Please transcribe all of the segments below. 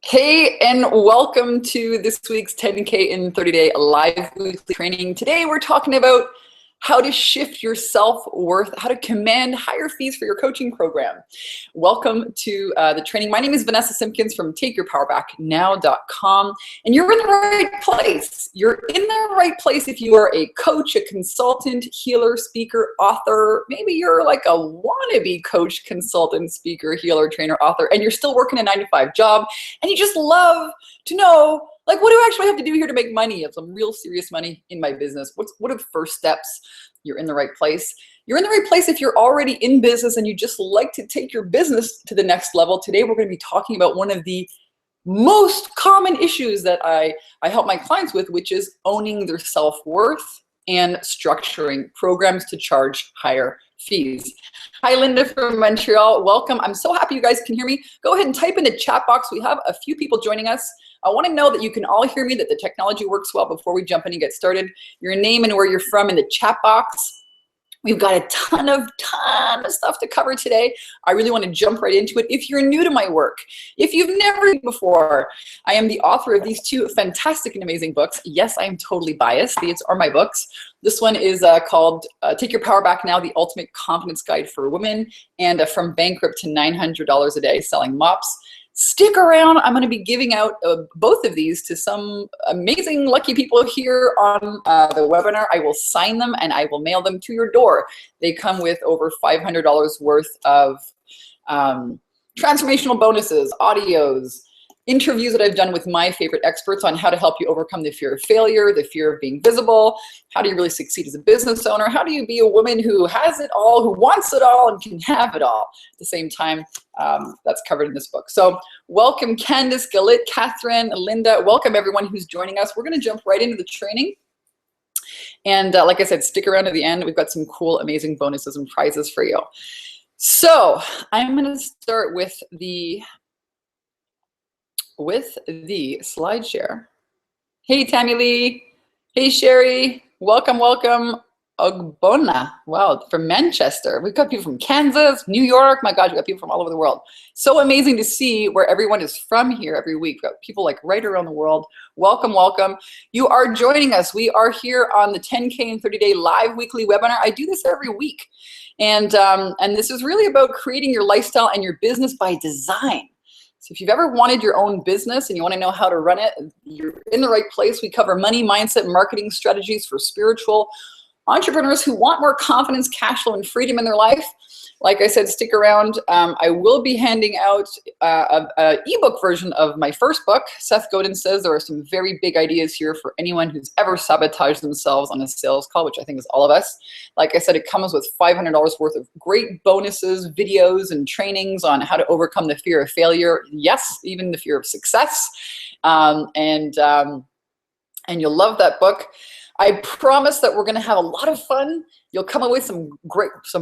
Hey, and welcome to this week's 10K in 30-day live weekly training. Today, we're talking about how to shift your self-worth, how to command higher fees for your coaching program. Welcome to the training. My name is Vanessa Simpkins from TakeYourPowerBackNow.com, and you're in the right place. You're in the right place if you are a coach, a consultant, healer, speaker, author. Maybe you're like a wannabe coach, consultant, speaker, healer, trainer, author, and you're still working a 9-to-5 job, and you just love to know, like, what do I actually have to do here to make money, have some real serious money in my business? What are the first steps? You're in the right place. You're in the right place if you're already in business and you just like to take your business to the next level. Today, we're going to be talking about one of the most common issues that I help my clients with, which is owning their self-worth and structuring programs to charge higher fees. Hi, Linda from Montreal. Welcome. I'm so happy you guys can hear me. Go ahead and type in the chat box. We have a few people joining us. I want to know that you can all hear me, that the technology works well before we jump in and get started. Your name and where you're from in the chat box. We've got a ton of stuff to cover today. I really want to jump right into it. If you're new to my work, if you've never read before, I am the author of these two fantastic and amazing books. Yes, I am totally biased. These are my books. This one is called Take Your Power Back Now, The Ultimate Confidence Guide for Women, and From Bankrupt to $900 a Day Selling Mops. Stick around. I'm going to be giving out both of these to some amazing lucky people here on the webinar. I will sign them and I will mail them to your door. They come with over $500 worth of transformational bonuses, audios, interviews that I've done with my favorite experts on how to help you overcome the fear of failure, the fear of being visible. How do you really succeed as a business owner? How do you be a woman who has it all, who wants it all, and can have it all at the same time? That's covered in this book. So welcome, Candice, Galit, Catherine, Linda. Welcome, everyone who's joining us. We're going to jump right into the training. And like I said, stick around to the end. We've got some cool, amazing bonuses and prizes for you. So I'm going to start with the slide share. Hey, Tammy Lee. Hey, Sherry. Welcome, welcome. Ogbonna. Wow, from Manchester. We've got people from Kansas, New York. My God, we've got people from all over the world. So amazing to see where everyone is from here every week. We've got people like right around the world. Welcome, welcome. You are joining us. We are here on the 10K in 30-day live weekly webinar. I do this every week. And this is really about creating your lifestyle and your business by design. So if you've ever wanted your own business and you want to know how to run it, you're in the right place. We cover money, mindset, marketing strategies for spiritual entrepreneurs who want more confidence, cash flow, and freedom in their life. Like I said, stick around. I will be handing out an ebook version of my first book. Seth Godin says there are some very big ideas here for anyone who's ever sabotaged themselves on a sales call, which I think is all of us. Like I said, it comes with $500 worth of great bonuses, videos, and trainings on how to overcome the fear of failure. Yes, even the fear of success. And you'll love that book. I promise that we're going to have a lot of fun. You'll come away with some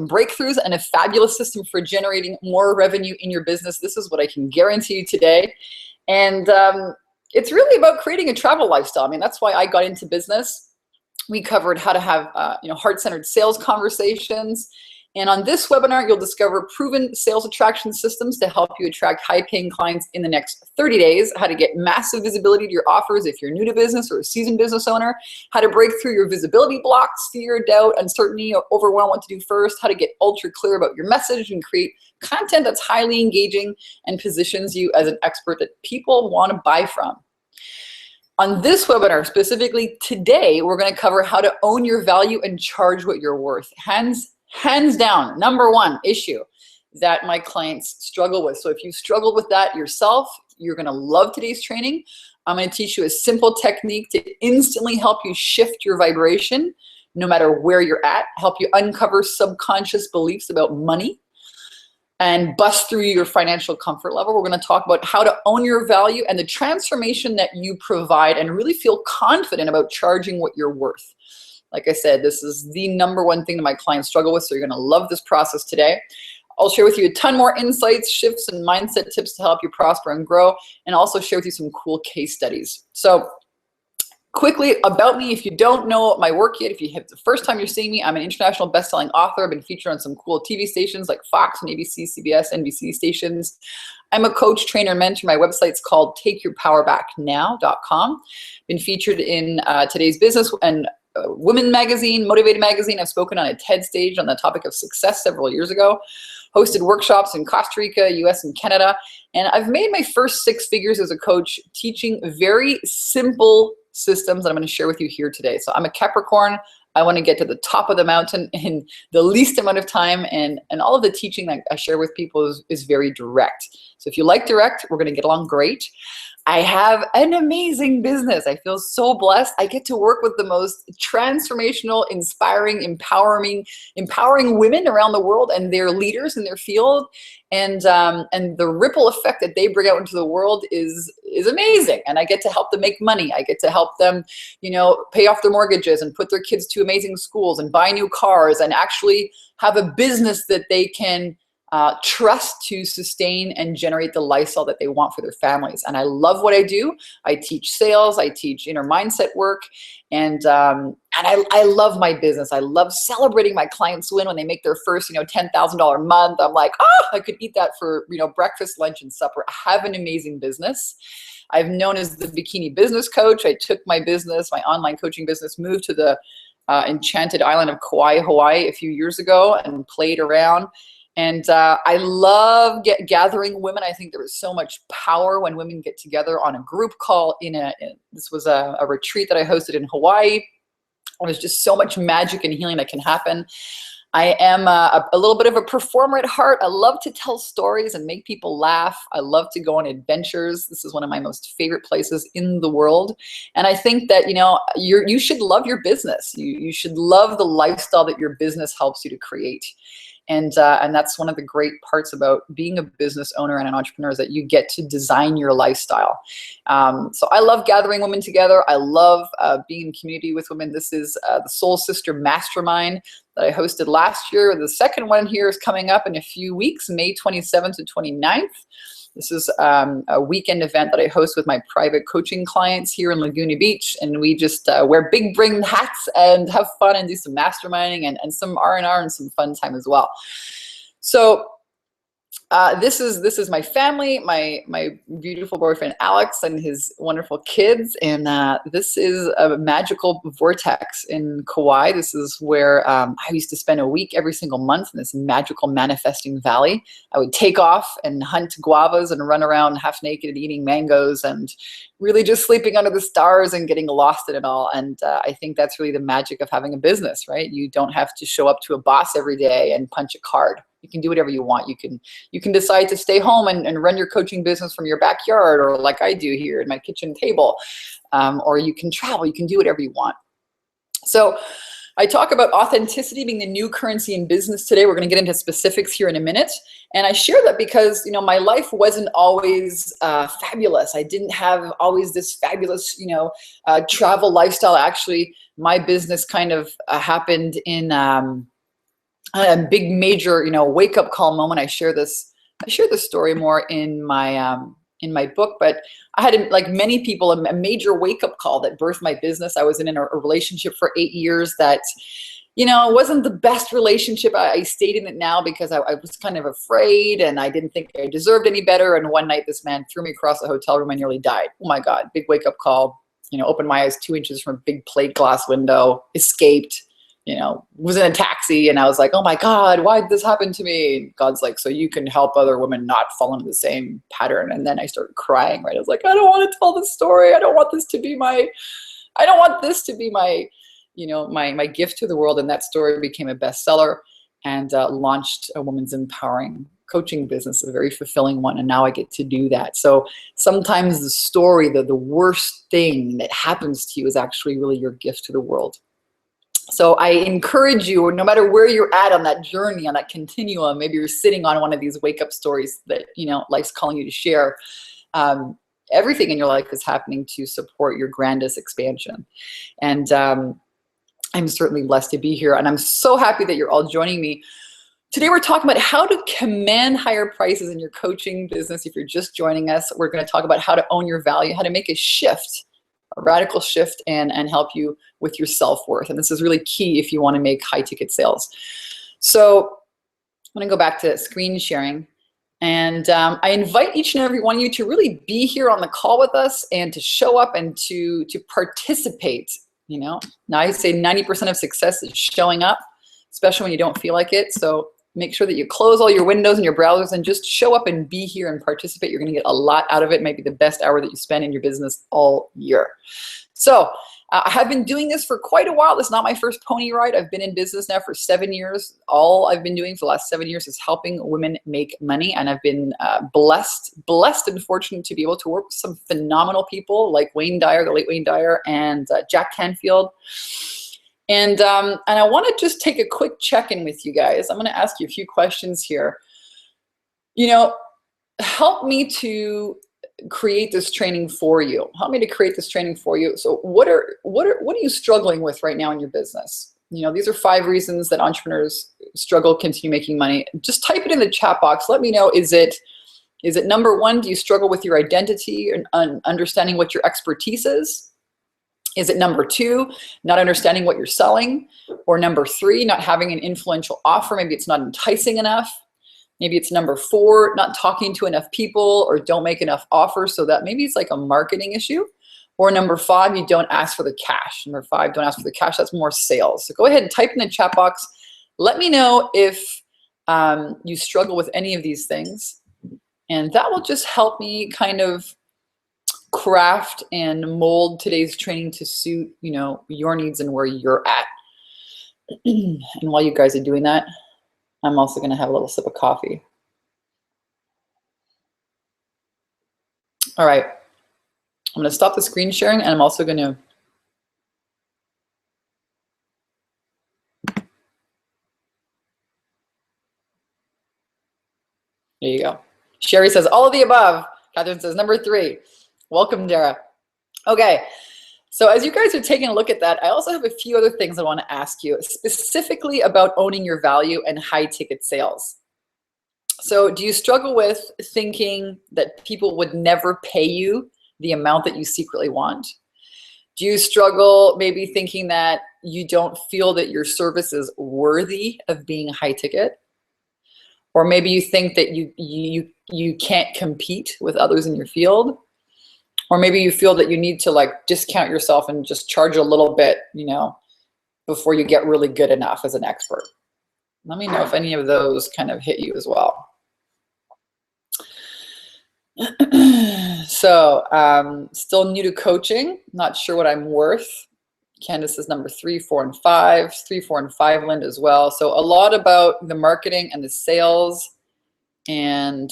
breakthroughs and a fabulous system for generating more revenue in your business. This is what I can guarantee you today. And it's really about creating a travel lifestyle. I mean, that's why I got into business. We covered how to have heart-centered sales conversations. And on this webinar, you'll discover proven sales attraction systems to help you attract high-paying clients in the next 30 days, how to get massive visibility to your offers if you're new to business or a seasoned business owner, how to break through your visibility blocks, fear, doubt, uncertainty, overwhelm, what to do first, how to get ultra clear about your message and create content that's highly engaging and positions you as an expert that people want to buy from. On this webinar, specifically today, we're going to cover how to own your value and charge what you're worth. Hands down, number one issue that my clients struggle with. So if you struggle with that yourself, you're going to love today's training. I'm going to teach you a simple technique to instantly help you shift your vibration, no matter where you're at, help you uncover subconscious beliefs about money, and bust through your financial comfort level. We're going to talk about how to own your value and the transformation that you provide and really feel confident about charging what you're worth. Like I said, this is the number one thing that my clients struggle with, so you're going to love this process today. I'll share with you a ton more insights, shifts, and mindset tips to help you prosper and grow, and also share with you some cool case studies. So quickly about me, if you don't know my work yet, if you have the first time you're seeing me, I'm an international best-selling author. I've been featured on some cool TV stations like Fox and ABC, CBS, NBC stations. I'm a coach, trainer, mentor. My website's called takeyourpowerbacknow.com. Been featured in Today's Business and Women Magazine, Motivated Magazine. I've spoken on a TED stage on the topic of success several years ago. Hosted workshops in Costa Rica, US, and Canada. And I've made my first 6 figures as a coach teaching very simple systems that I'm going to share with you here today. So I'm a Capricorn. I want to get to the top of the mountain in the least amount of time. And all of the teaching that I share with people is very direct. So if you like direct, we're going to get along great. I have an amazing business. I feel so blessed. I get to work with the most transformational, inspiring, empowering women around the world and their leaders in their field. And the ripple effect that they bring out into the world is amazing. And I get to help them make money. I get to help them, pay off their mortgages and put their kids to amazing schools and buy new cars and actually have a business that they can trust to sustain and generate the lifestyle that they want for their families. And I love what I do. I teach sales, I teach inner mindset work, and I love my business. I love celebrating my clients' win when they make their first, $10,000 month. I'm like, oh, I could eat that for, breakfast, lunch, and supper. I have an amazing business. I'm known as the Bikini Business Coach. I took my business, my online coaching business, moved to the enchanted island of Kauai, Hawaii a few years ago and played around. And I love gathering women. I think there is so much power when women get together on a group call. This was a retreat that I hosted in Hawaii. There's just so much magic and healing that can happen. I am a little bit of a performer at heart. I love to tell stories and make people laugh. I love to go on adventures. This is one of my most favorite places in the world. And I think that, you should love your business. You should love the lifestyle that your business helps you to create. And that's one of the great parts about being a business owner and an entrepreneur is that you get to design your lifestyle. So I love gathering women together. I love being in community with women. This is the Soul Sister Mastermind that I hosted last year. The second one here is coming up in a few weeks, May 27th to 29th. This is a weekend event that I host with my private coaching clients here in Laguna Beach. And we just wear big brim hats and have fun and do some masterminding and some R&R and some fun time as well. So this is my family, my beautiful boyfriend Alex and his wonderful kids, and this is a magical vortex in Kauai. This is where I used to spend a week every single month in this magical manifesting valley. I would take off and hunt guavas and run around half naked and eating mangoes and really just sleeping under the stars and getting lost in it all. And I think that's really the magic of having a business, right? You don't have to show up to a boss every day and punch a card. You can do whatever you want. You can decide to stay home and run your coaching business from your backyard, or like I do here at my kitchen table, or you can travel. You can do whatever you want. So I talk about authenticity being the new currency in business today. We're going to get into specifics here in a minute. And I share that because, my life wasn't always fabulous. I didn't have always this fabulous, travel lifestyle. Actually, my business kind of happened in a big major, wake up call moment. I share this story more in my book, but I had, like many people, a major wake up call that birthed my business. I was in a relationship for 8 years that, wasn't the best relationship. I stayed in it now because I was kind of afraid and I didn't think I deserved any better. And one night this man threw me across a hotel room and nearly died. Oh my God, big wake up call, opened my eyes 2 inches from a big plate glass window, escaped. Was in a taxi and I was like, oh my God, why did this happen to me? And God's like, so you can help other women not fall into the same pattern. And then I started crying, right? I was like, I don't want to tell this story. I don't want this to be my, my gift to the world. And that story became a bestseller and launched a woman's empowering coaching business, a very fulfilling one. And now I get to do that. So sometimes the story, the worst thing that happens to you is actually really your gift to the world. So I encourage you, no matter where you're at on that journey, on that continuum, maybe you're sitting on one of these wake-up stories that, life's calling you to share. Everything in your life is happening to support your grandest expansion. And I'm certainly blessed to be here. And I'm so happy that you're all joining me. Today we're talking about how to command higher prices in your coaching business. If you're just joining us, we're going to talk about how to own your value, how to make a shift a radical shift and help you with your self-worth. And this is really key if you want to make high ticket sales. So I'm going to go back to screen sharing. And I invite each and every one of you to really be here on the call with us and to show up and to participate. You know, now I say 90% of success is showing up, especially when you don't feel like it. So make sure that you close all your windows and your browsers and just show up and be here and participate. You're going to get a lot out of it. Maybe the best hour that you spend in your business all year. So I have been doing this for quite a while. This is not my first pony ride. I've been in business now for 7 years. All I've been doing for the last 7 years is helping women make money. And I've been blessed and fortunate to be able to work with some phenomenal people like Wayne Dyer, the late Wayne Dyer, and Jack Canfield. And I want to just take a quick check-in with you guys. I'm going to ask you a few questions here. You know, help me to create this training for you. Help me to create this training for you. So what are you struggling with right now in your business? You know, these are 5 reasons that entrepreneurs struggle continue making money. Just type it in the chat box. Let me know, is it number 1, do you struggle with your identity and understanding what your expertise is? Is it number 2, not understanding what you're selling? Or number 3, not having an influential offer? Maybe it's not enticing enough. Maybe it's number 4, not talking to enough people or don't make enough offers, so that maybe it's like a marketing issue. Or number 5, you don't ask for the cash. Number 5, don't ask for the cash. That's more sales. So go ahead and type in the chat box. Let me know if you struggle with any of these things. And that will just help me kind of craft and mold today's training to suit, you know, your needs and where you're at. And while you guys are doing that, I'm also going to have a little sip of coffee. All right. I'm going to stop the screen sharing, and I'm also going to there you go. Sherry says all of the above. Catherine says number 3. Welcome, Dara. Okay. So as you guys are taking a look at that, I also have a few other things I want to ask you, specifically about owning your value and high ticket sales. So do you struggle with thinking that people would never pay you the amount that you secretly want? Do you struggle maybe thinking that you don't feel that your service is worthy of being high ticket? Or maybe you think that you can't compete with others in your field? Or maybe you feel that you need to like discount yourself and just charge a little bit, you know, before you get really good enough as an expert. Let me know if any of those kind of hit you as well. So still new to coaching, not sure what I'm worth. Candace is number 3, 4, and 5, 3, 4, and 5, Linda as well. So a lot about the marketing and the sales, and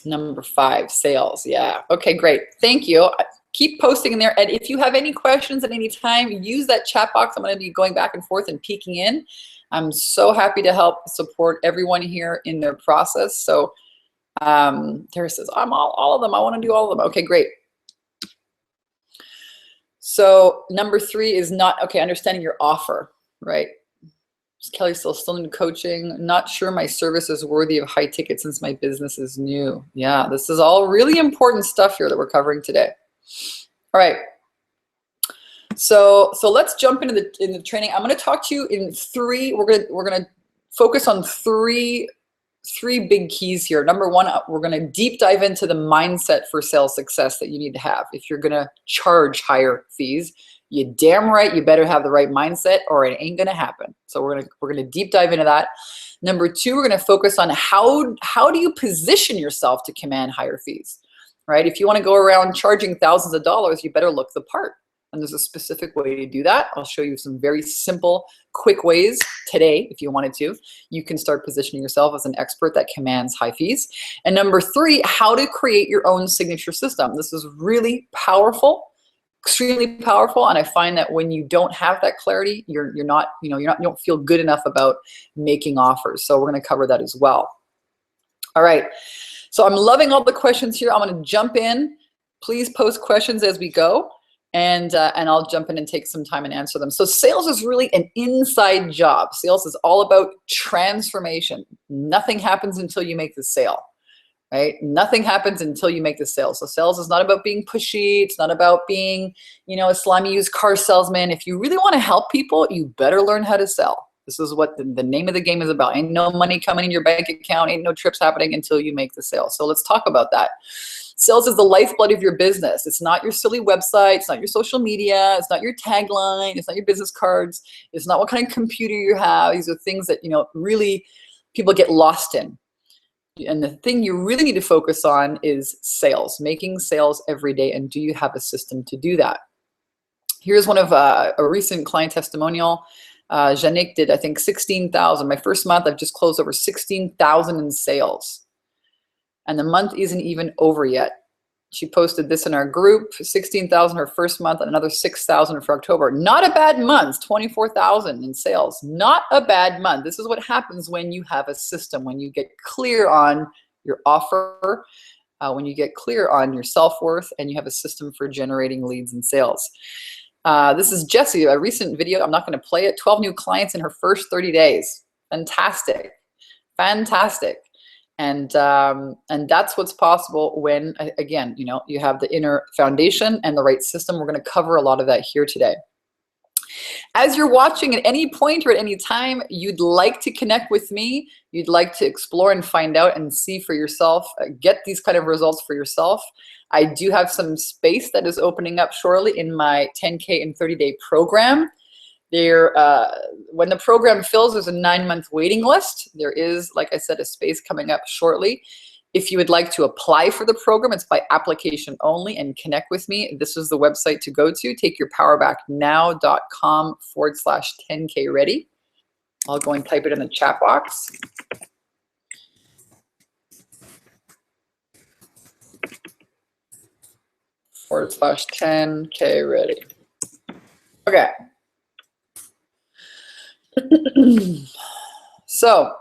number 5, sales. Yeah. Okay, great. Thank you. Keep posting in there. And if you have any questions at any time, use that chat box. I'm going to be going back and forth and peeking in. I'm so happy to help support everyone here in their process. So Tara says, I'm all of them. I want to do all of them. Okay, great. So number 3 is not, okay, understanding your offer, right? Kelly still in coaching. Not sure my service is worthy of high ticket since my business is new. Yeah, this is all really important stuff here that we're covering today. All right. So let's jump into the training. I'm going to talk to you in 3. We're going to focus on three big keys here. Number 1, we're going to deep dive into the mindset for sales success that you need to have if you're going to charge higher fees. You damn right you better have the right mindset or it ain't going to happen. So we're going to deep dive into that. Number 2, we're going to focus on how do you position yourself to command higher fees, right? If you want to go around charging thousands of dollars, you better look the part. And there's a specific way to do that. I'll show you some very simple, quick ways today, if you wanted to. You can start positioning yourself as an expert that commands high fees. And number 3, how to create your own signature system. This is really powerful, extremely powerful. And I find that when you don't have that clarity, you don't feel good enough about making offers. So we're going to cover that as well. All right. So I'm loving all the questions here. I'm going to jump in. Please post questions as we go. And I'll jump in and take some time and answer them. So sales is really an inside job. Sales is all about transformation. Nothing happens until you make the sale, right? Nothing happens until you make the sale. So sales is not about being pushy. It's not about being, you know, a slimy used car salesman. If you really want to help people, you better learn how to sell. This is what the name of the game is about. Ain't no money coming in your bank account. Ain't no trips happening until you make the sale. So let's talk about that. Sales is the lifeblood of your business. It's not your silly website. It's not your social media. It's not your tagline. It's not your business cards. It's not what kind of computer you have. These are things that, you know, really people get lost in. And the thing you really need to focus on is sales, making sales every day. And do you have a system to do that? Here's one of a recent client testimonial. Janik did, I think, 16,000. My first month, I've just closed over 16,000 in sales. And the month isn't even over yet. She posted this in our group, 16,000 her first month and another 6,000 for October. Not a bad month, 24,000 in sales. Not a bad month. This is what happens when you have a system, when you get clear on your offer, when you get clear on your self-worth, and you have a system for generating leads and sales. This is Jessie, a recent video. I'm not going to play it. 12 new clients in her first 30 days. Fantastic. Fantastic. And that's what's possible when, again, you know, you have the inner foundation and the right system. We're going to cover a lot of that here today. As you're watching at any point or at any time, you'd like to connect with me, you'd like to explore and find out and see for yourself, get these kind of results for yourself. I do have some space that is opening up shortly in my 10K and 30-day program. When the program fills, there's a 9-month waiting list. There is, like I said, a space coming up shortly. If you would like to apply for the program, it's by application only, and connect with me. This is the website to go to, takeyourpowerbacknow.com/10K ready. I'll go and type it in the chat box. /10K ready. Okay. So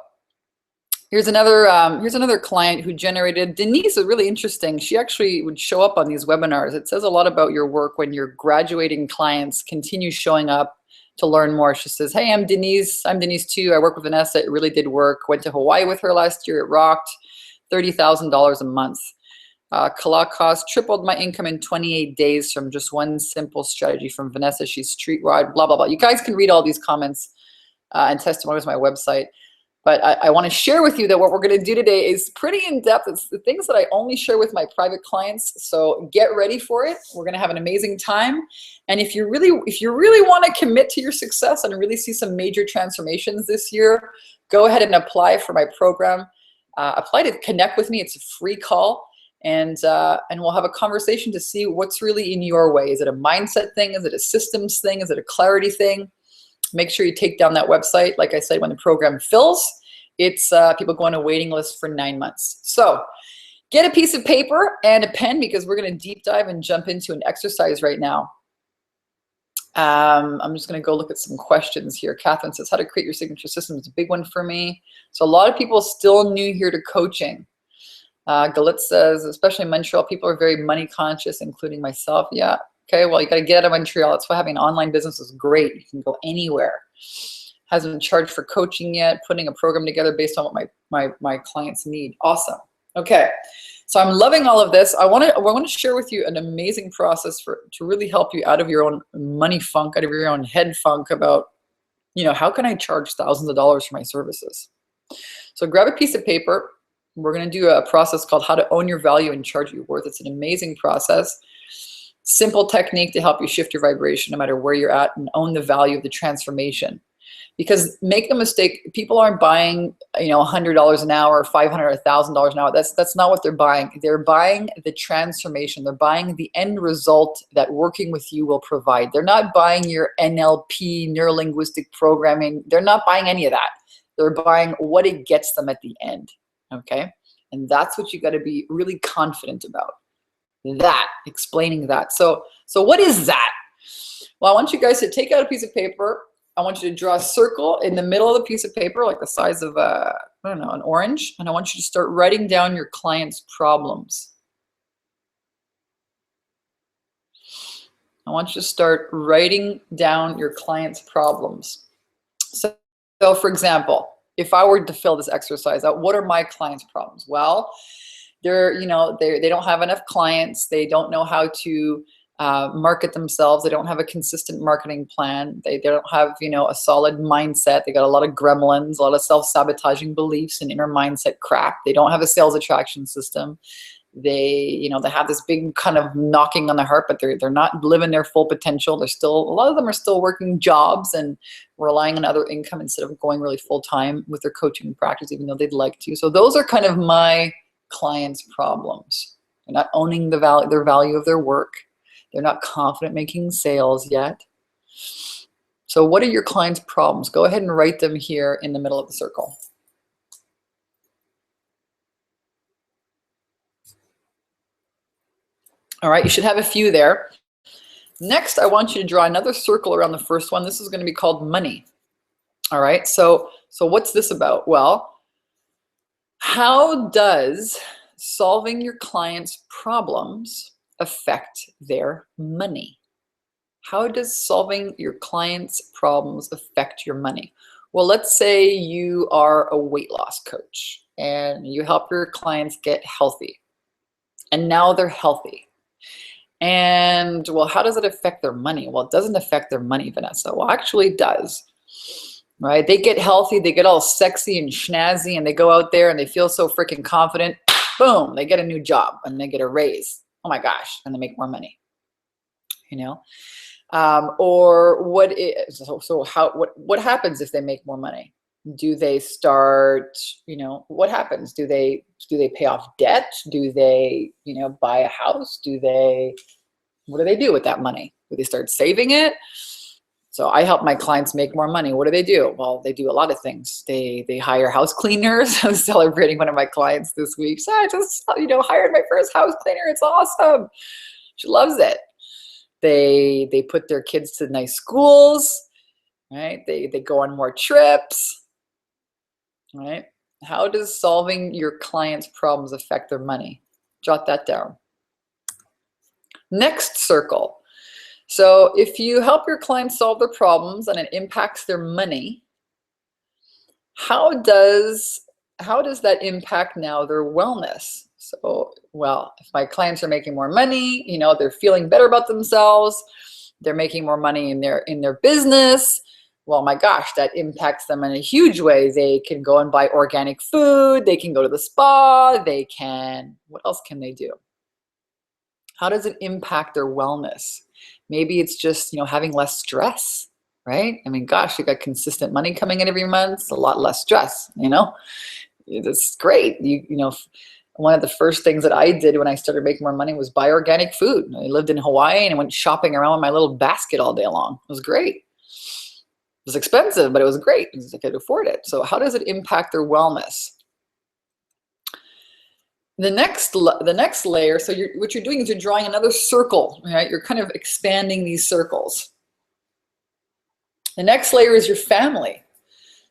here's another client who generated. Denise is really interesting. She actually would show up on these webinars. It says a lot about your work when your graduating clients continue showing up to learn more. She says, hey, I'm Denise. I'm Denise too. I work with Vanessa. It really did work. Went to Hawaii with her last year. It rocked. $30,000 a month. Kala cost tripled my income in 28 days from just one simple strategy from Vanessa. She's street-wide, blah, blah, blah. You guys can read all these comments and testimonials on my website. But I want to share with you that what we're going to do today is pretty in-depth. It's the things that I only share with my private clients. So get ready for it. We're going to have an amazing time. And if you really want to commit to your success and really see some major transformations this year, go ahead and apply for my program. Apply to connect with me. It's a free call. And we'll have a conversation to see what's really in your way. Is it a mindset thing? Is it a systems thing? Is it a clarity thing? Make sure you take down that website. Like I said, when the program fills, it's people go on a waiting list for 9 months. So get a piece of paper and a pen, because we're going to deep dive and jump into an exercise right now. I'm just going to go look at some questions here. Catherine says, how to create your signature system is a big one for me. So a lot of people still new here to coaching. Galit says, especially in Montreal, people are very money conscious, including myself. Yeah. Okay. Well, you got to get out of Montreal. That's why having an online business is great. You can go anywhere. Hasn't charged for coaching yet. Putting a program together based on what my clients need. Awesome. Okay. So I'm loving all of this. I want to share with you an amazing process to really help you out of your own money funk, out of your own head funk about, how can I charge thousands of dollars for my services? So grab a piece of paper. We're going to do a process called how to own your value and charge your worth. It's an amazing process. Simple technique to help you shift your vibration no matter where you're at and own the value of the transformation. Because make no mistake, people aren't buying, $100 an hour, $500, $1,000 an hour. That's not what they're buying. They're buying the transformation. They're buying the end result that working with you will provide. They're not buying your NLP, neuro-linguistic programming. They're not buying any of that. They're buying what it gets them at the end. Okay, and that's what you got to be really confident about. That, explaining that. So what is that? Well, I want you guys to take out a piece of paper. I want you to draw a circle in the middle of the piece of paper, like the size of an orange, and I want you to start writing down your client's problems. I want you to start writing down your client's problems. So for example, if I were to fill this exercise out, what are my clients' problems? Well, they don't have enough clients. They don't know how to market themselves. They don't have a consistent marketing plan. They don't have, a solid mindset. They got a lot of gremlins, a lot of self-sabotaging beliefs and inner mindset crap. They don't have a sales attraction system. They have this big kind of knocking on the heart, but they're not living their full potential. A lot of them are still working jobs and relying on other income instead of going really full time with their coaching practice, even though they'd like to. So those are kind of my clients' problems. They're not owning their value of their work. They're not confident making sales yet. So what are your clients' problems? Go ahead and write them here in the middle of the circle. All right, you should have a few there. Next, I want you to draw another circle around the first one. This is going to be called money. All right, so what's this about? Well, how does solving your clients' problems affect their money? How does solving your clients' problems affect your money? Well, let's say you are a weight loss coach and you help your clients get healthy. And now they're healthy. And well, how does it affect their money? Well, it doesn't affect their money, Vanessa. Well, actually it does, right? They get healthy, they get all sexy and schnazzy, and they go out there and they feel so freaking confident. Boom, they get a new job and they get a raise. Oh my gosh, and they make more money, or what happens if they make more money? Do they start, what happens? Do they pay off debt? Do they, buy a house? What do they do with that money? Do they start saving it? So I help my clients make more money. What do? Well, they do a lot of things. They hire house cleaners. I was celebrating one of my clients this week. So I just, hired my first house cleaner. It's awesome. She loves it. They put their kids to nice schools, right? They go on more trips. Right? How does solving your clients' problems affect their money? Jot that down. Next circle. So if you help your clients solve their problems and it impacts their money, how does that impact now their wellness? So, well, if my clients are making more money, they're feeling better about themselves, they're making more money in their business. Well, my gosh, that impacts them in a huge way. They can go and buy organic food. They can go to the spa. What else can they do? How does it impact their wellness? Maybe it's just, having less stress, right? I mean, gosh, you got consistent money coming in every month. It's a lot less stress, It's great. One of the first things that I did when I started making more money was buy organic food. I lived in Hawaii and I went shopping around with my little basket all day long. It was great. It was expensive, but it was great because I could afford it. So how does it impact their wellness? The next layer, so what you're doing is you're drawing another circle, right? You're kind of expanding these circles. The next layer is your family.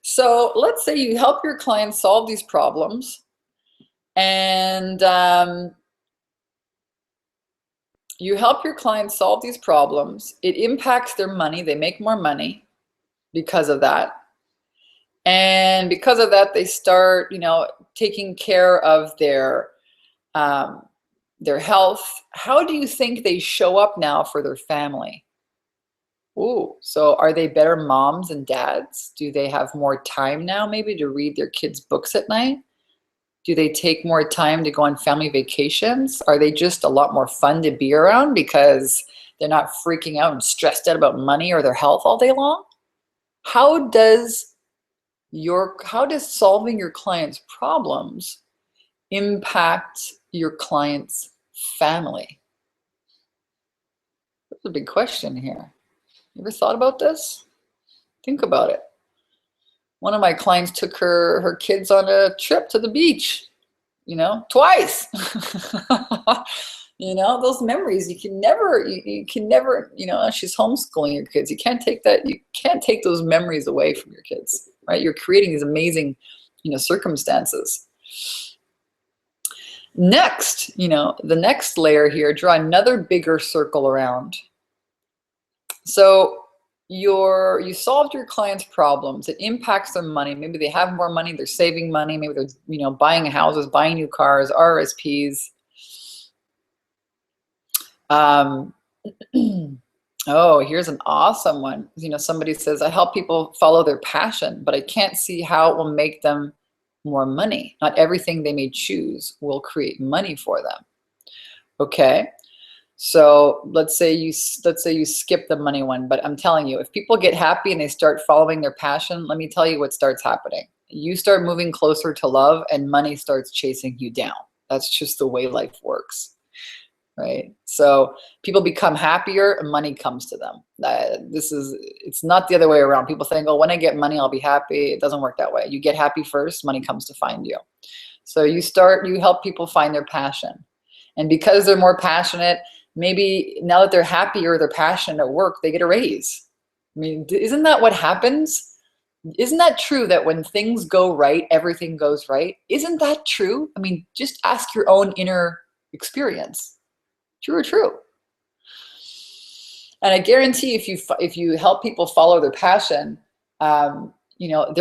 So let's say you help your clients solve these problems and you help your clients solve these problems. It impacts their money. They make more money because of that. And because of that, they start, taking care of their health. How do you think they show up now for their family? Ooh, so are they better moms and dads? Do they have more time now maybe to read their kids' books at night? Do they take more time to go on family vacations? Are they just a lot more fun to be around because they're not freaking out and stressed out about money or their health all day long? How does solving your clients' problems impact your client's family? That's a big question here. You ever thought about this? Think about it. One of my clients took her kids on a trip to the beach, twice. Those memories, you can never, she's homeschooling your kids. You can't take those memories away from your kids, right? You're creating these amazing, circumstances. Next, the next layer here, draw another bigger circle around. So you solved your client's problems. It impacts their money. Maybe they have more money, they're saving money, maybe they're, you know, buying houses, buying new cars, RSPs. Oh, here's an awesome one. You know, somebody says, I help people follow their passion, but I can't see how it will make them more money. Not everything they may choose will create money for them. Okay. So let's say you skip the money one, but I'm telling you, if people get happy and they start following their passion, let me tell you what starts happening. You start moving closer to love and money starts chasing you down. That's just the way life works, right? So people become happier and money comes to them. It's not the other way around. People think, oh, when I get money, I'll be happy. It doesn't work that way. You get happy first, money comes to find you. So you help people find their passion. And because they're more passionate, maybe now that they're happier, they're passionate at work, they get a raise. I mean, isn't that what happens? Isn't that true that when things go right, everything goes right? Isn't that true? I mean, just ask your own inner experience. True or true? And I guarantee if you help people follow their passion, you know,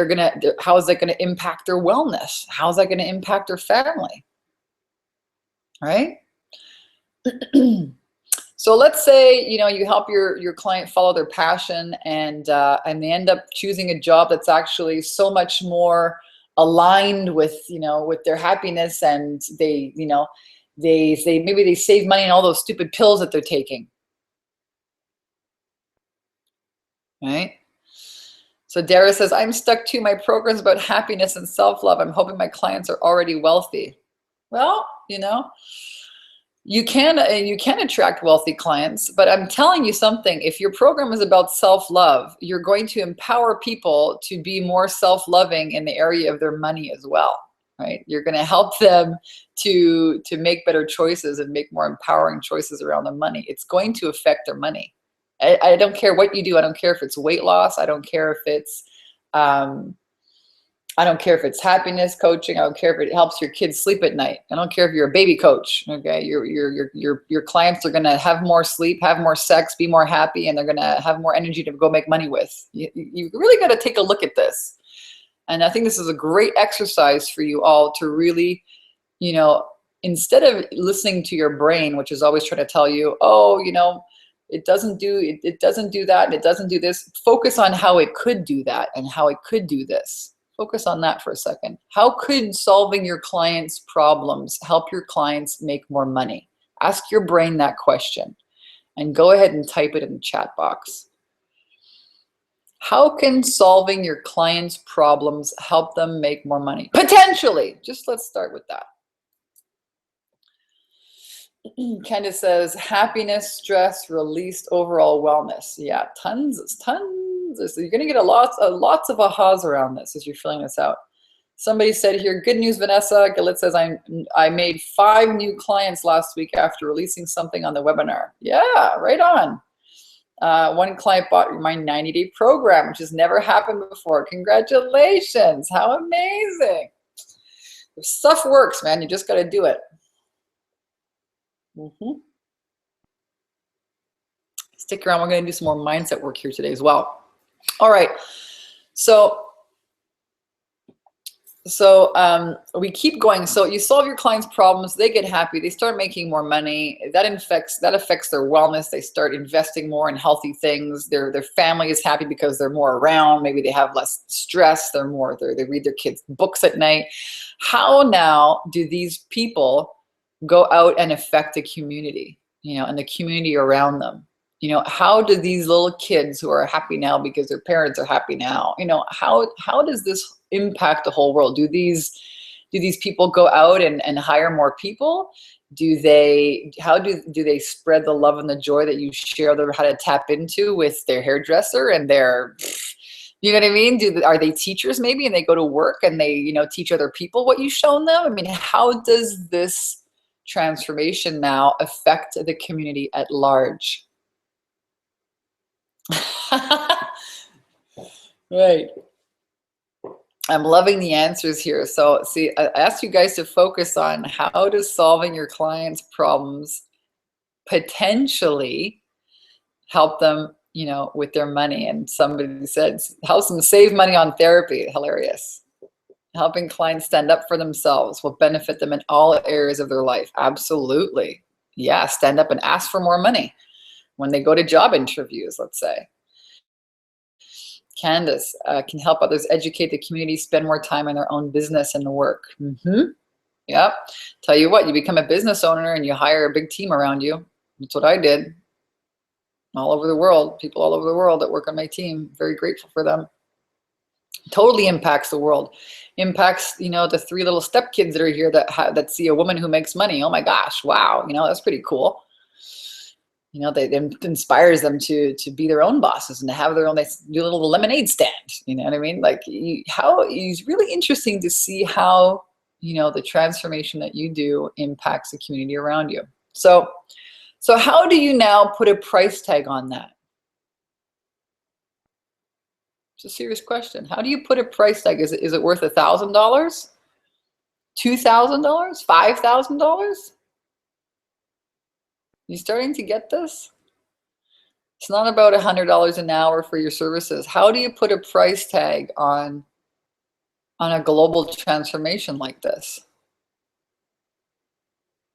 how is that gonna impact their wellness? How is that gonna impact their family? Right? So let's say, you know, you help your client follow their passion and they end up choosing a job that's actually so much more aligned with, you know, with their happiness, and they, you know, maybe they save money on all those stupid pills that they're taking. Right? So Dara says, I'm stuck too. My program's about happiness and self-love. I'm hoping my clients are already wealthy. Well, you know, you can attract wealthy clients, but I'm telling you something. If your program is about self-love, you're going to empower people to be more self-loving in the area of their money as well, right? You're going to help them to make better choices and make more empowering choices around their money. It's going to affect their money. I don't care what you do. I don't care if it's weight loss. I don't care if it's happiness coaching. I don't care if it helps your kids sleep at night. I don't care if you're a baby coach. Okay, your clients are gonna have more sleep, have more sex, be more happy, and they're gonna have more energy to go make money with. You really got to take a look at this. And I think this is a great exercise for you all to really, you know, instead of listening to your brain, which is always trying to tell you, oh, you know, it doesn't do that, and it doesn't do this. Focus on how it could do that and how it could do this. Focus on that for a second. How could solving your clients' problems help your clients make more money? Ask your brain that question and go ahead and type it in the chat box. How can solving your clients' problems help them make more money? Potentially. Just let's start with that. Candace says, happiness, stress, released, overall wellness. Yeah, tons. So you're going to get lots of ahas around this as you're filling this out. Somebody said here, good news, Vanessa. Galit says, I made 5 new clients last week after releasing something on the webinar. Yeah, right on. One client bought my 90-day program, which has never happened before. Congratulations. How amazing. If stuff works, man, you just got to do it. Stick around. We're going to do some more mindset work here today as well. All right. So we keep going. So you solve your clients' problems. They get happy. They start making more money. That affects their wellness. They start investing more in healthy things. Their family is happy because they're more around. Maybe they have less stress. They read their kids' books at night. How now do these people go out and affect the community, you know, and the community around them? You know, how do these little kids who are happy now because their parents are happy now, you know, how does this impact the whole world? Do these people go out and hire more people? How do they spread the love and the joy that you share them how to tap into with their hairdresser and their, you know what I mean? Are they teachers maybe, and they go to work and they, you know, teach other people what you've shown them? I mean, how does this transformation now affect the community at large? Right. I'm loving the answers here. So see, I asked you guys to focus on how does solving your clients' problems potentially help them you know, with their money. And somebody said, helps them save money on therapy. Hilarious. Helping clients stand up for themselves will benefit them in all areas of their life. Absolutely. Yeah, stand up and ask for more money when they go to job interviews, let's say. Candace can help others educate the community, spend more time on their own business and work. Yep. Tell you what, you become a business owner and you hire a big team around you. That's what I did. All over the world, people all over the world that work on my team. Very grateful for them. Totally impacts the world. Impacts, you know, the 3 little stepkids that are here that see a woman who makes money. Oh my gosh, wow, you know, that's pretty cool. You know, it inspires them to be their own bosses and to have their own, they do a little lemonade stand. You know what I mean? Like, it's really interesting to see how, you know, the transformation that you do impacts the community around you. So how do you now put a price tag on that? It's a serious question. How do you put a price tag? Is it worth $1,000? $2,000? $5,000? You starting to get this? It's not about $100 an hour for your services. How do you put a price tag on a global transformation like this?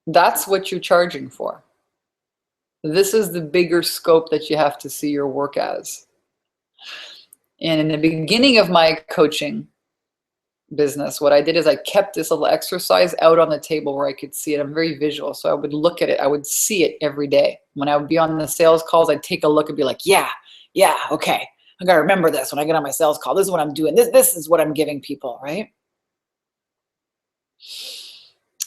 That's what you're charging for. This is the bigger scope that you have to see your work as. And in the beginning of my coaching business, what I did is I kept this little exercise out on the table where I could see it. I'm very visual, so I would look at it. I would see it every day. When I would be on the sales calls, I'd take a look and be like, yeah, okay. I gotta remember this when I get on my sales call. This is what I'm doing. This is what I'm giving people, right?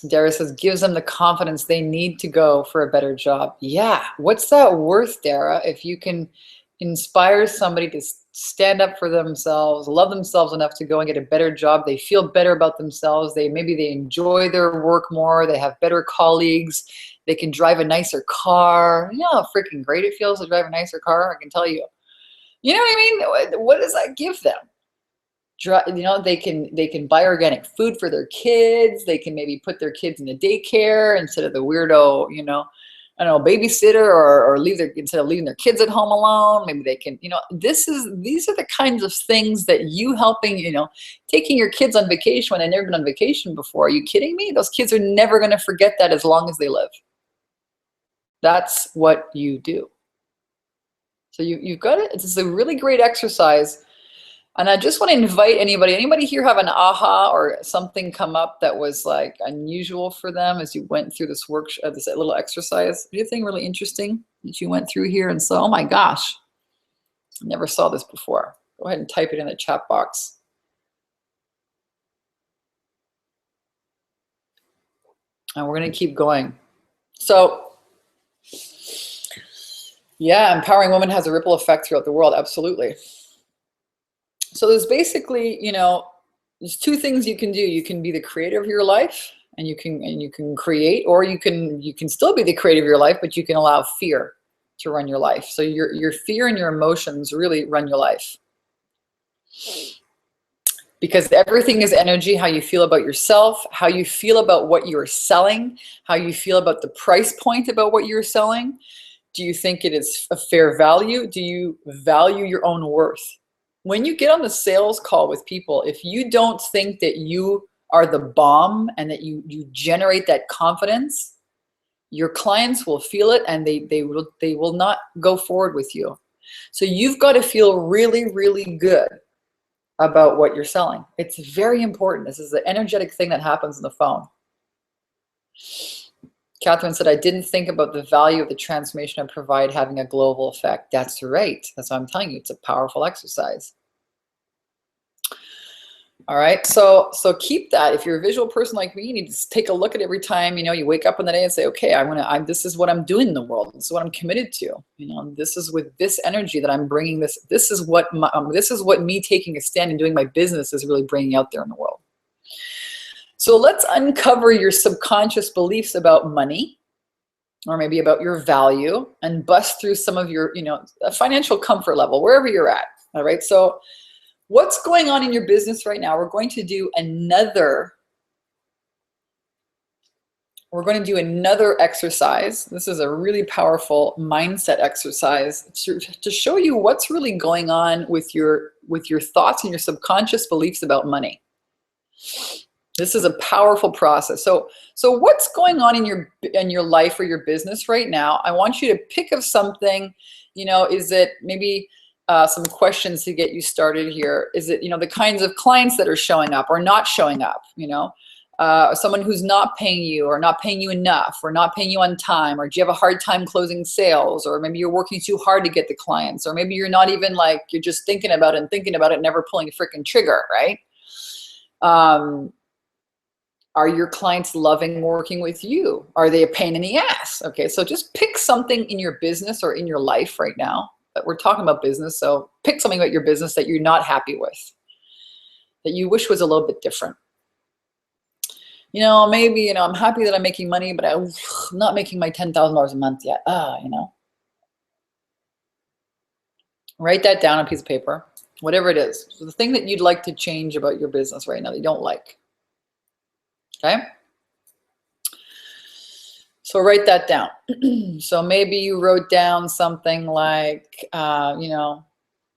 Dara says, gives them the confidence they need to go for a better job. Yeah, what's that worth, Dara? If you can inspire somebody to stand up for themselves, love themselves enough to go and get a better job, they feel better about themselves, maybe they enjoy their work more, they have better colleagues, they can drive a nicer car. You know how freaking great it feels to drive a nicer car? I can tell you. You know what I mean? What does that give them? You know, they can buy organic food for their kids. They can maybe put their kids in a daycare instead of the weirdo, you know, I don't know, babysitter, or instead of leaving their kids at home alone. Maybe they can, you know, these are the kinds of things that you helping, you know, taking your kids on vacation when they've never been on vacation before. Are you kidding me? Those kids are never going to forget that as long as they live. That's what you do. So you've got it. It's a really great exercise. And I just want to invite anybody here have an aha or something come up that was like unusual for them as you went through this workshop, this little exercise? Anything really interesting that you went through here and saw, oh my gosh, I never saw this before? Go ahead and type it in the chat box. And we're going to keep going. So yeah, empowering women has a ripple effect throughout the world. Absolutely. So there's basically, you know, there's 2 things you can do. You can be the creator of your life, and you can create, or you can still be the creator of your life, but you can allow fear to run your life. So your fear and your emotions really run your life. Because everything is energy, how you feel about yourself, how you feel about what you're selling, how you feel about the price point about what you're selling. Do you think it is a fair value? Do you value your own worth? When you get on the sales call with people, if you don't think that you are the bomb and that you generate that confidence, your clients will feel it and they will not go forward with you. So you've got to feel really, really good about what you're selling. It's very important. This is the energetic thing that happens on the phone. Catherine said, I didn't think about the value of the transformation I provide having a global effect. That's right. That's what I'm telling you. It's a powerful exercise. All right. So keep that. If you're a visual person like me, you need to take a look at every time, you know, you wake up in the day and say, okay, this is what I'm doing in the world. This is what I'm committed to. You know, this is with this energy that I'm bringing this. This is what me taking a stand and doing my business is really bringing out there in the world. So let's uncover your subconscious beliefs about money, or maybe about your value, and bust through some of your, you know, financial comfort level, wherever you're at. All right. So what's going on in your business right now? We're going to do another we're going to do another exercise. This is a really powerful mindset exercise to show you what's really going on with your thoughts and your subconscious beliefs about money. This is a powerful process. So what's going on in your life or your business right now? I want you to pick of something. Is it maybe some questions to get you started here? Is it the kinds of clients that are showing up or not showing up? Someone who's not paying you or not paying you enough or not paying you on time, or do you have a hard time closing sales, or maybe you're working too hard to get the clients, or maybe you're not even you're just thinking about it, never pulling a freaking trigger, right? Are your clients loving working with you? Are they a pain in the ass? Okay, so just pick something in your business or in your life right now. We're talking about business, so pick something about your business that you're not happy with, that you wish was a little bit different. Maybe, I'm happy that I'm making money, but I'm not making my $10,000 a month yet. Write that down on a piece of paper, whatever it is. So the thing that you'd like to change about your business right now that you don't like. Okay? So write that down. So maybe you wrote down something like, I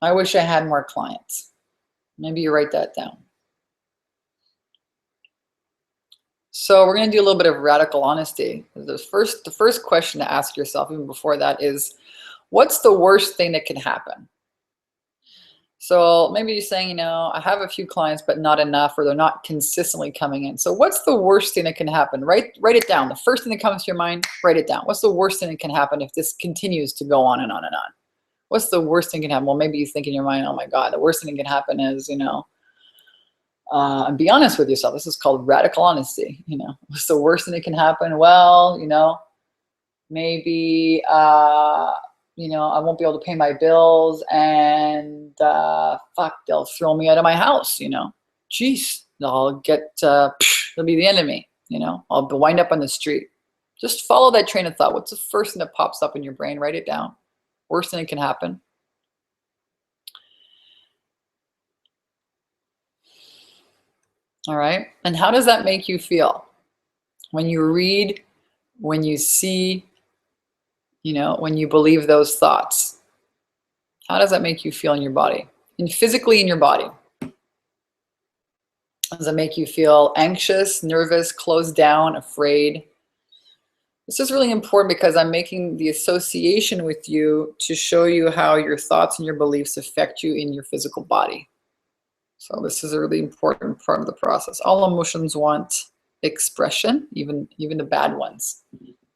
wish I had more clients. Maybe you write that down. So we're going to do a little bit of radical honesty. The first question to ask yourself, even before that, is what's the worst thing that can happen? So maybe you're saying, I have a few clients, but not enough, or they're not consistently coming in. So what's the worst thing that can happen? Write it down. The first thing that comes to your mind, write it down. What's the worst thing that can happen if this continues to go on and on and on? What's the worst thing that can happen? Well, maybe you think in your mind, oh my God, the worst thing that can happen is, and be honest with yourself. This is called radical honesty. What's the worst thing that can happen? Well, maybe, I won't be able to pay my bills, and they'll throw me out of my house. Jeez, I'll get, it'll be the end of me. I'll wind up on the street. Just follow that train of thought. What's the first thing that pops up in your brain? Write it down. Worst thing that can happen. All right. And how does that make you feel? When you read, when you see, when you believe those thoughts, how does that make you feel in your body? And physically in your body. Does it make you feel anxious, nervous, closed down, afraid? This is really important because I'm making the association with you to show you how your thoughts and your beliefs affect you in your physical body. So this is a really important part of the process. All emotions want expression, even the bad ones.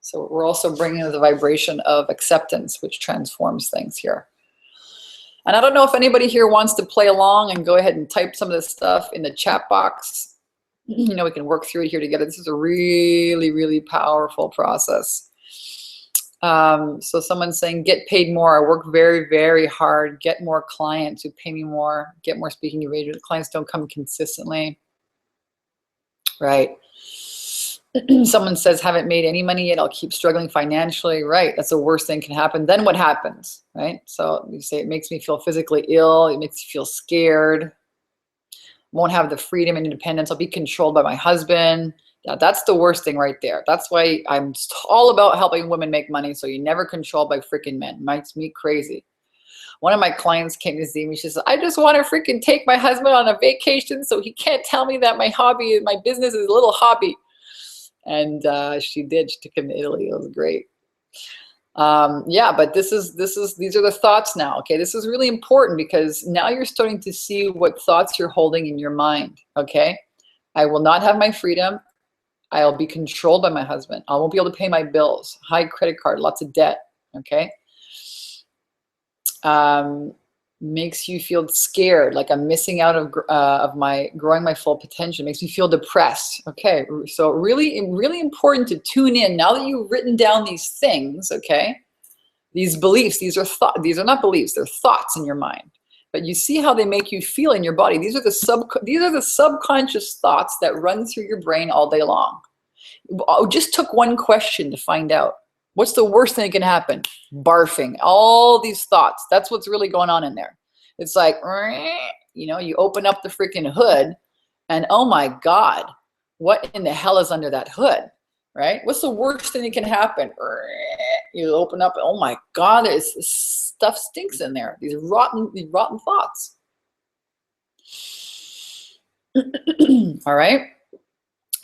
So we're also bringing the vibration of acceptance, which transforms things here. And I don't know if anybody here wants to play along and go ahead and type some of this stuff in the chat box. We can work through it here together. This is a really, really powerful process. So someone's saying, get paid more. I work very, very hard. Get more clients who pay me more. Get more speaking engagements. The clients don't come consistently. Right. Someone says, haven't made any money yet. I'll keep struggling financially. Right. That's the worst thing can happen. Then what happens? Right. So you say, it makes me feel physically ill. It makes me feel scared. Won't have the freedom and independence. I'll be controlled by my husband. Yeah, that's the worst thing right there. That's why I'm all about helping women make money, so you're never controlled by freaking men. It makes me crazy. One of my clients came to see me. She says, I just want to freaking take my husband on a vacation so he can't tell me that my business is a little hobby. And she did. She took him to Italy. It was great. Yeah, but these are the thoughts now. Okay, this is really important because now you're starting to see what thoughts you're holding in your mind. Okay, I will not have my freedom. I'll be controlled by my husband. I won't be able to pay my bills. High credit card, lots of debt. Okay. Makes you feel scared, like I'm missing out of my growing my full potential. Makes me feel depressed. Okay. So really, really important to tune in now that you've written down these things. Okay. These beliefs, these are not beliefs. They're thoughts in your mind. But you see how they make you feel in your body. These are the subconscious thoughts that run through your brain all day long. It just took one question to find out. What's the worst thing that can happen? Barfing. All these thoughts. That's what's really going on in there. It's like, you open up the freaking hood and oh my God, what in the hell is under that hood? right? What's the worst thing that can happen? You open up, oh my God, this stuff stinks in there. These rotten thoughts. All right.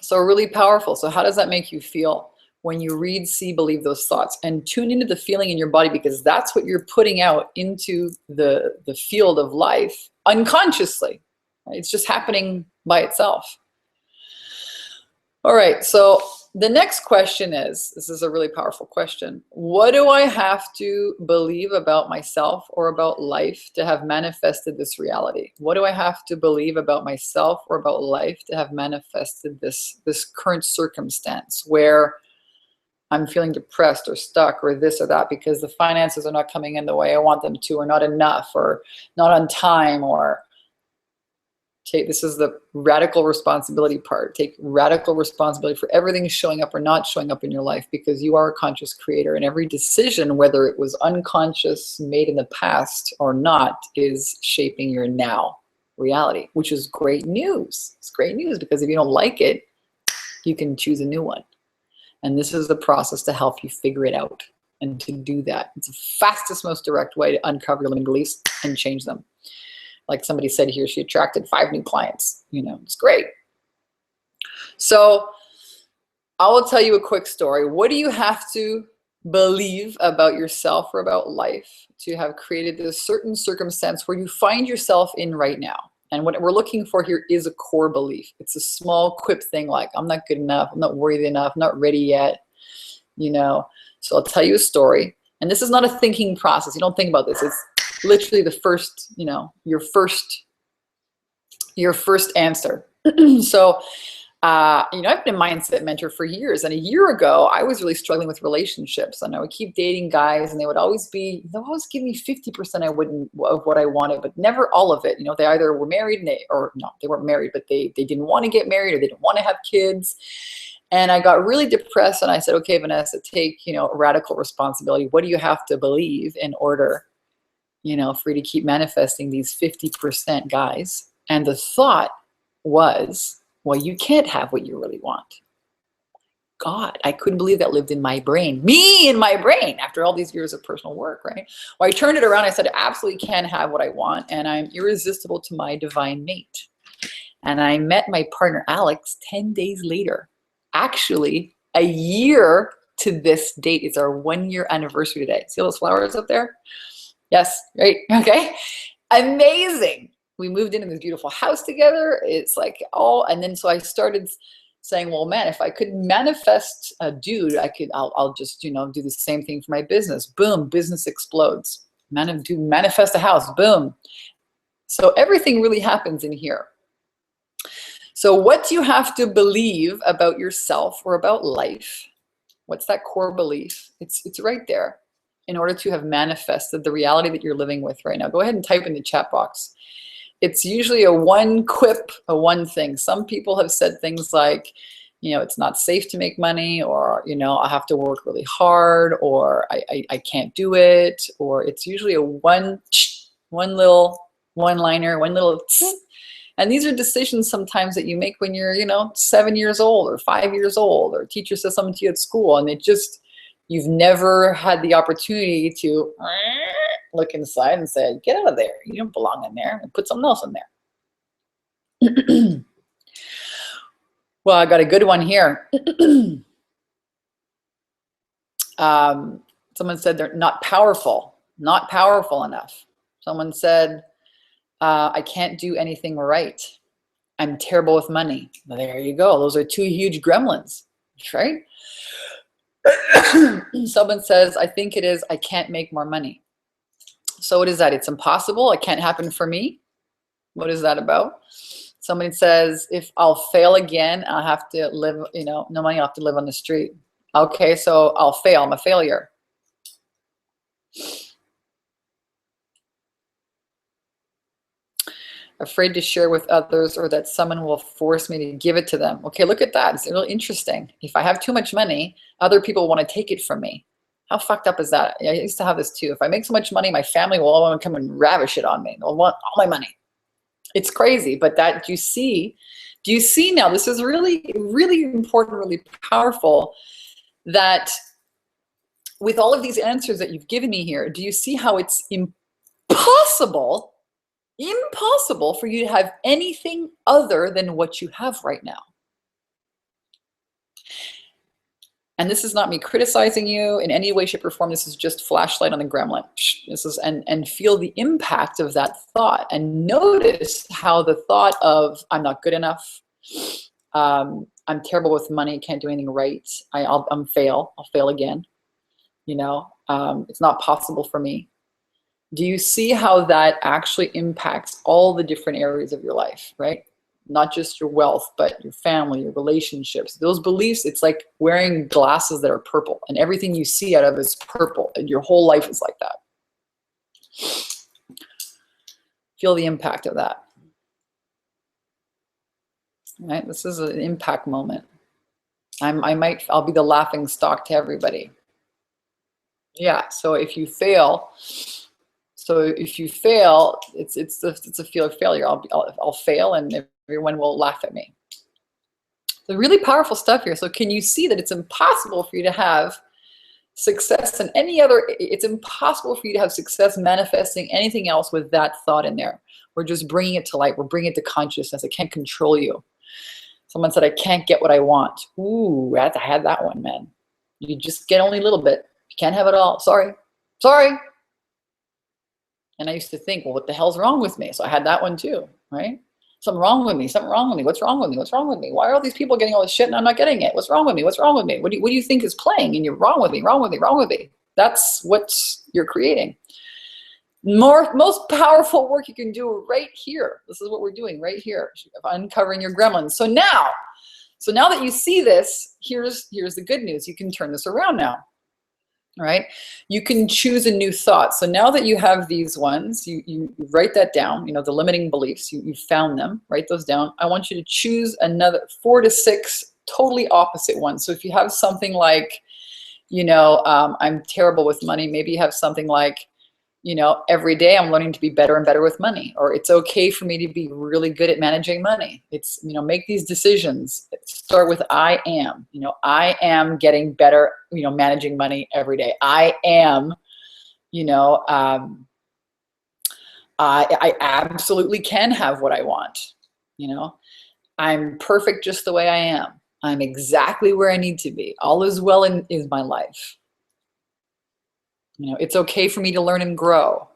So really powerful. So how does that make you feel when you read, see, believe those thoughts? And tune into the feeling in your body, because that's what you're putting out into the field of life unconsciously. Right? It's just happening by itself. All right, so the next question is, this is a really powerful question. What do I have to believe about myself or about life to have manifested this reality? What do I have to believe about myself or about life to have manifested this current circumstance where I'm feeling depressed or stuck or this or that because the finances are not coming in the way I want them to, or not enough, or not on time, or this is the radical responsibility part. Take radical responsibility for everything showing up or not showing up in your life, because you are a conscious creator, and every decision, whether it was unconscious, made in the past or not, is shaping your now reality, which is great news. It's great news, because if you don't like it, you can choose a new one. And this is the process to help you figure it out and to do that. It's the fastest, most direct way to uncover your limiting beliefs and change them. Like somebody said here, she attracted 5 new clients. You know, it's great. So I will tell you a quick story. What do you have to believe about yourself or about life to have created this certain circumstance where you find yourself in right now? And what we're looking for here is a core belief. It's a small, quip thing like, I'm not good enough, I'm not worthy enough, I'm not ready yet, you know. So I'll tell you a story. And this is not a thinking process. You don't think about this. It's literally the first, you know, your first answer. So, you know, I've been a mindset mentor for years. And a year ago, I was really struggling with relationships. And I would keep dating guys, and they'll always give me 50% of what I wanted, but never all of it. You know, they either were married they weren't married, but they didn't want to get married, or they didn't want to have kids. And I got really depressed, and I said, okay, Vanessa, take, you know, radical responsibility. What do you have to believe in order, you know, for you to keep manifesting these 50% guys? And the thought was, well, you can't have what you really want. God, I couldn't believe that lived in my brain. Me in my brain, after all these years of personal work, right? Well, I turned it around. I said, I absolutely can have what I want, and I'm irresistible to my divine mate. And I met my partner, Alex, 10 days later. Actually, a year to this date. It's our 1-year anniversary today. See all those flowers up there? Yes, right? Okay. Amazing. We moved in this beautiful house together. It's like and then so I started saying, well, man, if I could manifest a dude, I'll just, you know, do the same thing for my business. Boom, business explodes. Manifest a house, boom. So everything really happens in here. So what do you have to believe about yourself or about life? What's that core belief? It's right there in order to have manifested the reality that you're living with right now. Go ahead and type in the chat box. It's usually a one quip, a one thing. Some people have said things like, you know, it's not safe to make money, or, you know, I have to work really hard, or I can't do it, or it's usually a one little one-liner, one little and these are decisions sometimes that you make when you're, you know, 7 years old or 5 years old, or a teacher says something to you at school, and you've never had the opportunity to look inside and say, get out of there. You don't belong in there, and put something else in there. Well, I got a good one here. Someone said they're not powerful enough. Someone said, I can't do anything right. I'm terrible with money. Well, there you go. Those are 2 huge gremlins, right? Someone says, I think it is, I can't make more money. So what is that? It's impossible. It can't happen for me. What is that about? Somebody says, if I'll fail again, I'll have to live, you know, no money, I'll have to live on the street. Okay, so I'll fail. I'm a failure. Afraid to share with others, or that someone will force me to give it to them. Okay, look at that. It's really interesting. If I have too much money, other people want to take it from me. How fucked up is that? I used to have this too. If I make so much money, my family will all want to come and ravish it on me. They'll want all my money. It's crazy, but that you see Do you see now, this is really, really important, really powerful, that with all of these answers that you've given me here, do you see how it's impossible for you to have anything other than what you have right now? And this is not me criticizing you in any way, shape, or form. This is just flashlight on the gremlin. This is, and feel the impact of that thought, and notice how the thought of I'm not good enough, I'm terrible with money, can't do anything right, I'll fail again. You know, it's not possible for me. Do you see how that actually impacts all the different areas of your life, right? Not just your wealth, but your family, your relationships. Those beliefs, it's like wearing glasses that are purple, and everything you see out of is purple, and your whole life is like that. Feel the impact of that. Right? This is an impact moment. I'll be the laughing stock to everybody. Yeah, so if you fail, it's a fear of failure. I'll fail, and everyone will laugh at me. So really powerful stuff here. So can you see that it's impossible for you to have success in any other, it's impossible for you to have success manifesting anything else with that thought in there. We're just bringing it to light. We're bringing it to consciousness. It can't control you. Someone said, I can't get what I want. Ooh, I had that one, man. You just get only a little bit. You can't have it all. Sorry. And I used to think, well, what the hell's wrong with me? So I had that one too, right? Something wrong with me. What's wrong with me? Why are all these people getting all this shit and I'm not getting it? What's wrong with me? What do you think is playing? And you're wrong with me. That's what you're creating. Most powerful work you can do right here. This is what we're doing right here. Uncovering your gremlins. So now that you see this, here's the good news. You can turn this around now. All right, you can choose a new thought. So now that you have these ones, you write that down, the limiting beliefs, you found them, write those down. I want you to choose another 4 to 6 totally opposite ones. So if you have something like, I'm terrible with money, maybe you have something like, every day I'm learning to be better and better with money, or it's okay for me to be really good at managing money. It's, make these decisions. Start with I am, I am getting better, managing money every day. I am, I absolutely can have what I want. I'm perfect just the way I am. I'm exactly where I need to be. All is well in my life. It's okay for me to learn and grow.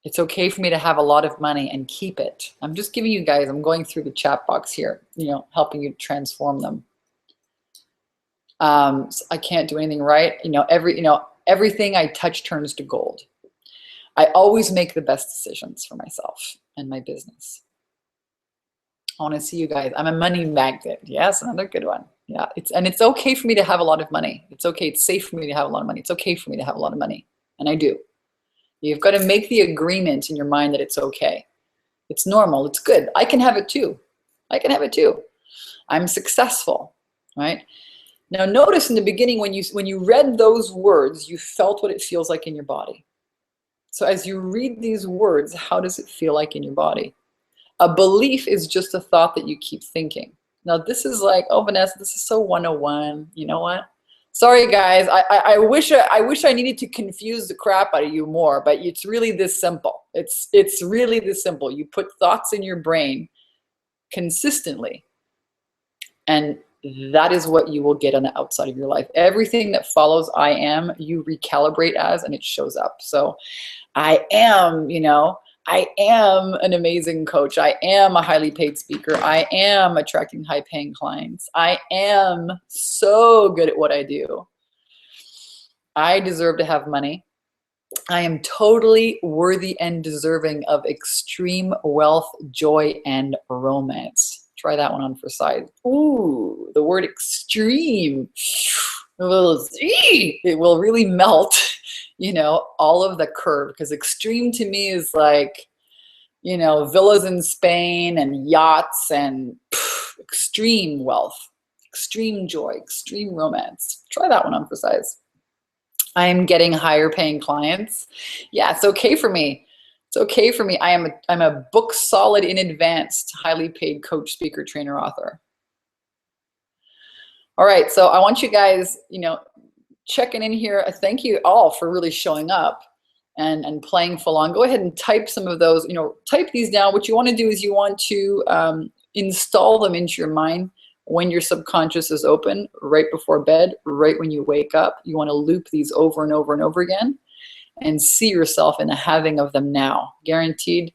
It's okay for me to have a lot of money and keep it. I'm just giving you guys, I'm going through the chat box here, helping you transform them. So I can't do anything right. Everything I touch turns to gold. I always make the best decisions for myself and my business. I want to see you guys. I'm a money magnet. Yes, another good one. Yeah, it's okay for me to have a lot of money. It's okay. It's safe for me to have a lot of money. It's okay for me to have a lot of money. And I do. You've got to make the agreement in your mind that it's okay. It's normal. It's good. I can have it too. I'm successful, right? Now notice in the beginning when you read those words, you felt what it feels like in your body. So as you read these words, how does it feel like in your body? A belief is just a thought that you keep thinking. Now this is like, oh, Vanessa, this is so 101. You know what? Sorry guys, I wish I needed to confuse the crap out of you more, but it's really this simple. It's really this simple. You put thoughts in your brain consistently, and that is what you will get on the outside of your life. Everything that follows I am, you recalibrate as, and it shows up. So I am, I am an amazing coach. I am a highly paid speaker. I am attracting high paying clients. I am so good at what I do. I deserve to have money. I am totally worthy and deserving of extreme wealth, joy, and romance. Try that one on for size. Ooh, the word extreme. It will really melt, all of the curve, because extreme to me is like, villas in Spain and yachts and extreme wealth, extreme joy, extreme romance. Try that one on for size. I am getting higher paying clients. Yeah, it's okay for me It's okay for me. I'm a book solid in advanced, highly paid coach, speaker, trainer, author. All right, so I want you guys, checking in here. Thank you all for really showing up and playing full on. Go ahead and type some of those, type these down. What you want to do is you want to install them into your mind when your subconscious is open, right before bed, right when you wake up. You want to loop these over and over and over again and see yourself in the having of them now. Guaranteed,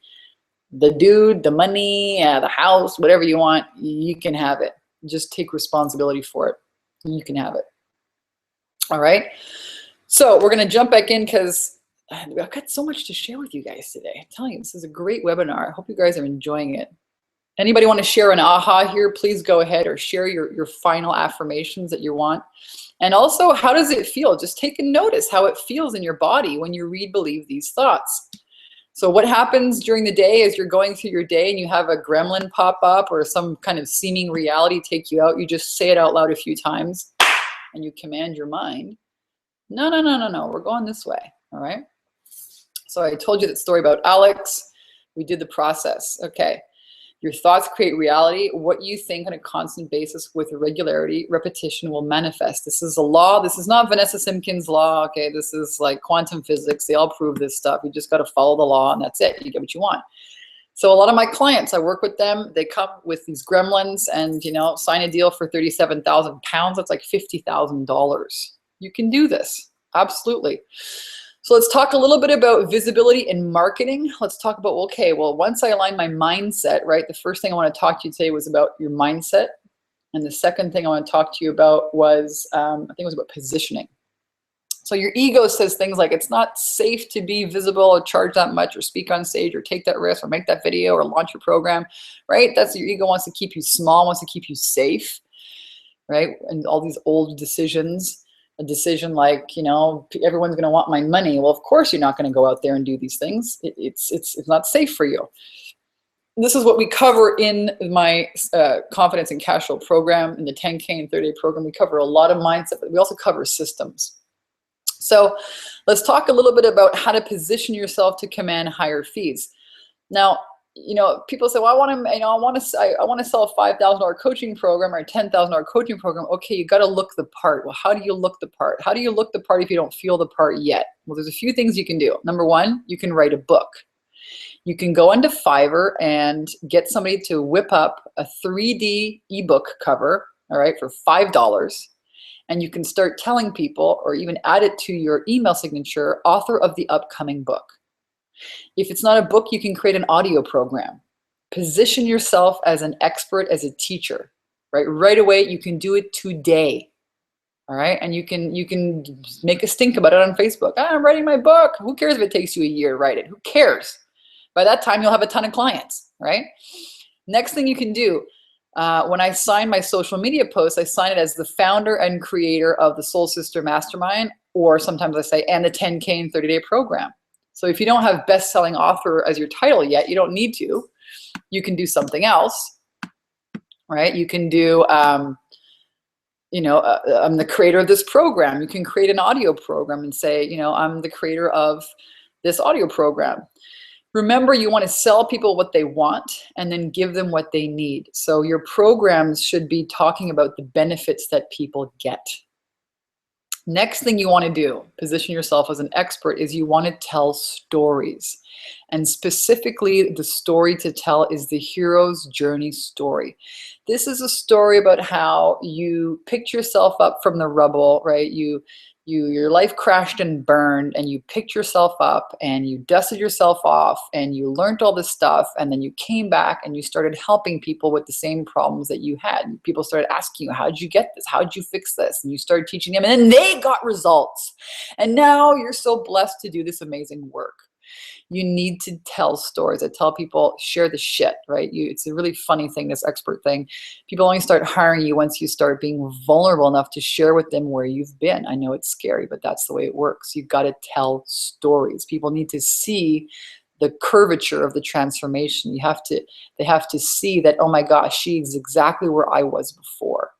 the dude, the money, the house, whatever you want, you can have it. Just take responsibility for it. You can have it. All right. So we're going to jump back in because I've got so much to share with you guys today. I'm telling you, this is a great webinar. I hope you guys are enjoying it. Anybody want to share an aha here? Please go ahead or share your final affirmations that you want. And also, how does it feel? Just take a notice how it feels in your body when you read, believe these thoughts. So what happens during the day as you're going through your day and you have a gremlin pop up or some kind of seeming reality take you out? You just say it out loud a few times and you command your mind. No, no, no, no, no. We're going this way. All right. So I told you that story about Alex. We did the process. Okay. Your thoughts create reality. What you think on a constant basis with regularity, repetition will manifest. This is a law. This is not Vanessa Simpkins' law. Okay, this is like quantum physics. They all prove this stuff. You just got to follow the law and that's it. You get what you want. So a lot of my clients, I work with them. They come with these gremlins and, sign a deal for 37,000 pounds. That's like $50,000. You can do this. Absolutely. So let's talk a little bit about visibility and marketing. Let's talk about, okay, well, once I align my mindset, right? The first thing I want to talk to you today was about your mindset. And the second thing I want to talk to you about was, I think it was about positioning. So your ego says things like, it's not safe to be visible or charge that much or speak on stage or take that risk or make that video or launch your program, right? That's your ego wants to keep you small, wants to keep you safe, right? And all these old decisions. A decision like, everyone's going to want my money. Well, of course you're not going to go out there and do these things. It's not safe for you. This is what we cover in my Confidence and Cash Flow program, in the 10K and 30-day program. We cover a lot of mindset, but we also cover systems. So let's talk a little bit about how to position yourself to command higher fees. Now, people say, well, I want to sell a $5,000 coaching program or a $10,000 coaching program. Okay, you got to look the part. Well, how do you look the part? How do you look the part if you don't feel the part yet? Well, there's a few things you can do. Number one, you can write a book. You can go onto Fiverr and get somebody to whip up a 3D ebook cover, all right, for $5. And you can start telling people, or even add it to your email signature, author of the upcoming book. If it's not a book, you can create an audio program. Position yourself as an expert, as a teacher, right? Right away, you can do it today, all right? And you can make a stink about it on Facebook. I'm writing my book. Who cares if it takes you a year to write it? Who cares? By that time, you'll have a ton of clients, right? Next thing you can do, when I sign my social media posts, I sign it as the founder and creator of the Soul Sister Mastermind, or sometimes I say, and the 10K and 30-day program. So if you don't have best-selling author as your title yet, you don't need to. You can do something else, right? You can do, I'm the creator of this program. You can create an audio program and say, I'm the creator of this audio program. Remember, you want to sell people what they want and then give them what they need. So your programs should be talking about the benefits that people get. Next thing you want to do, position yourself as an expert, is you want to tell stories. And specifically, the story to tell is the hero's journey story. This is a story about how you picked yourself up from the rubble, right? Your life crashed and burned, and you picked yourself up and you dusted yourself off and you learned all this stuff, and then you came back and you started helping people with the same problems that you had. And people started asking you, how did you get this? How did you fix this? And you started teaching them, and then they got results. And now you're so blessed to do this amazing work. You need to tell stories. I tell people, share the shit, right? It's a really funny thing, this expert thing. People only start hiring you once you start being vulnerable enough to share with them where you've been. I know it's scary, but that's the way it works. You've got to tell stories. People need to see the curvature of the transformation. They have to see that, oh my gosh, she's exactly where I was before.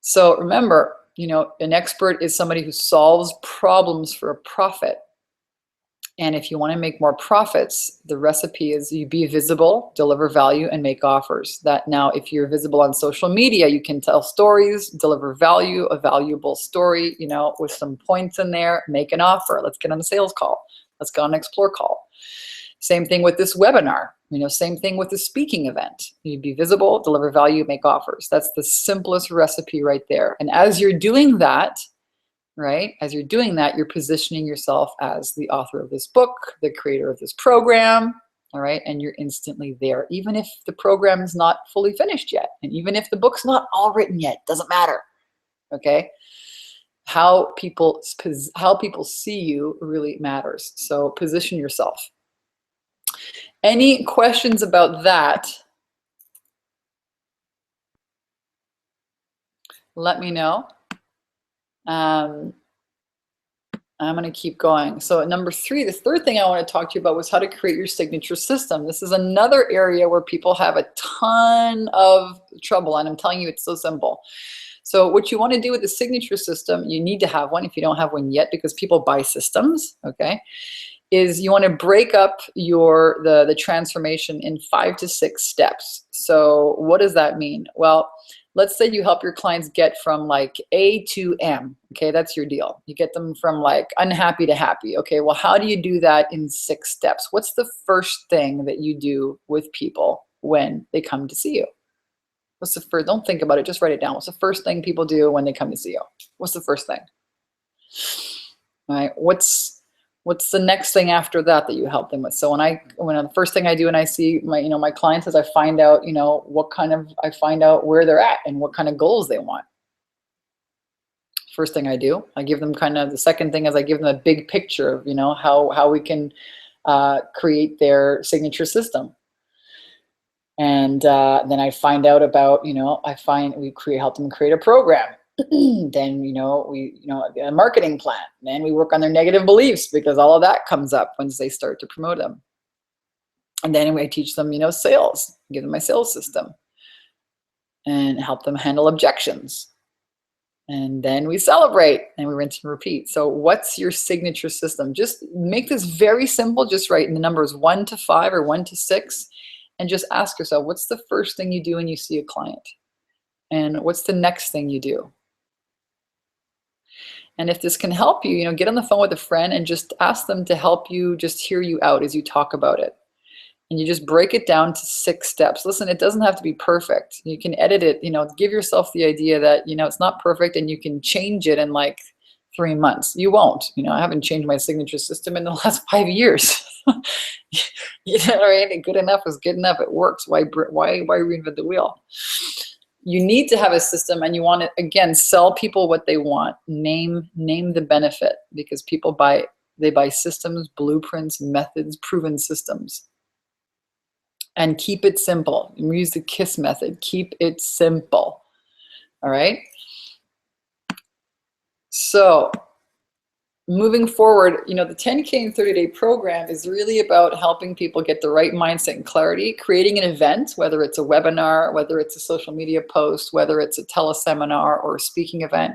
So remember, an expert is somebody who solves problems for a profit. And if you want to make more profits, the recipe is you be visible, deliver value, and make offers. That now, if you're visible on social media, you can tell stories, deliver value, a valuable story, you know, with some points in there, make an offer. Let's get on a sales call. Let's go on an explore call. Same thing with this webinar, you know, same thing with the speaking event. You be visible, deliver value, make offers. That's the simplest recipe right there. And as you're doing that, right? As you're doing that, you're positioning yourself as the author of this book, the creator of this program, all right? And you're instantly there, even if the program is not fully finished yet. And even if the book's not all written yet, doesn't matter, okay? How people see you really matters. So position yourself. Any questions about that? Let me know. I'm going to keep going. So number 3, the third thing I want to talk to you about was how to create your signature system. This is another area where people have a ton of trouble, and I'm telling you, it's so simple. So what you want to do with the signature system, you need to have one if you don't have one yet, because people buy systems, okay, is you want to break up the transformation in 5 to 6 steps. So what does that mean? Well, let's say you help your clients get from like A to M. Okay, that's your deal. You get them from like unhappy to happy. Okay, well, how do you do that in 6 steps? What's the first thing that you do with people when they come to see you? What's the first? Don't think about it. Just write it down. What's the first thing people do when they come to see you? What's the first thing? All right. What's the next thing after that you help them with? So when the first thing I do when I see my clients is I find out, I find out where they're at and what kind of goals they want. First thing I do, I give them the second thing is I give them a big picture of, how we can create their signature system. And then I find out about, help them create a program. Then, a marketing plan. Then we work on their negative beliefs, because all of that comes up once they start to promote them. And then I teach them, sales, give them my sales system and help them handle objections. And then we celebrate and we rinse and repeat. So what's your signature system? Just make this very simple. Just write in the numbers 1 to 5 or 1 to 6 and just ask yourself, what's the first thing you do when you see a client? And what's the next thing you do? And if this can help you, get on the phone with a friend and just ask them to help you, just hear you out as you talk about it. And you just break it down to 6 steps. Listen, it doesn't have to be perfect. You can edit it, give yourself the idea that, it's not perfect and you can change it in like 3 months. You won't. I haven't changed my signature system in the last 5 years. Right? Good enough is good enough. It works. Why reinvent the wheel? You need to have a system, and you want to, again, sell people what they want. Name the benefit, because people buy systems, blueprints, methods, proven systems. And keep it simple. Use the KISS method. Keep it simple. All right? So moving forward, the 10K and 30-day program is really about helping people get the right mindset and clarity, creating an event, whether it's a webinar, whether it's a social media post, whether it's a teleseminar or a speaking event,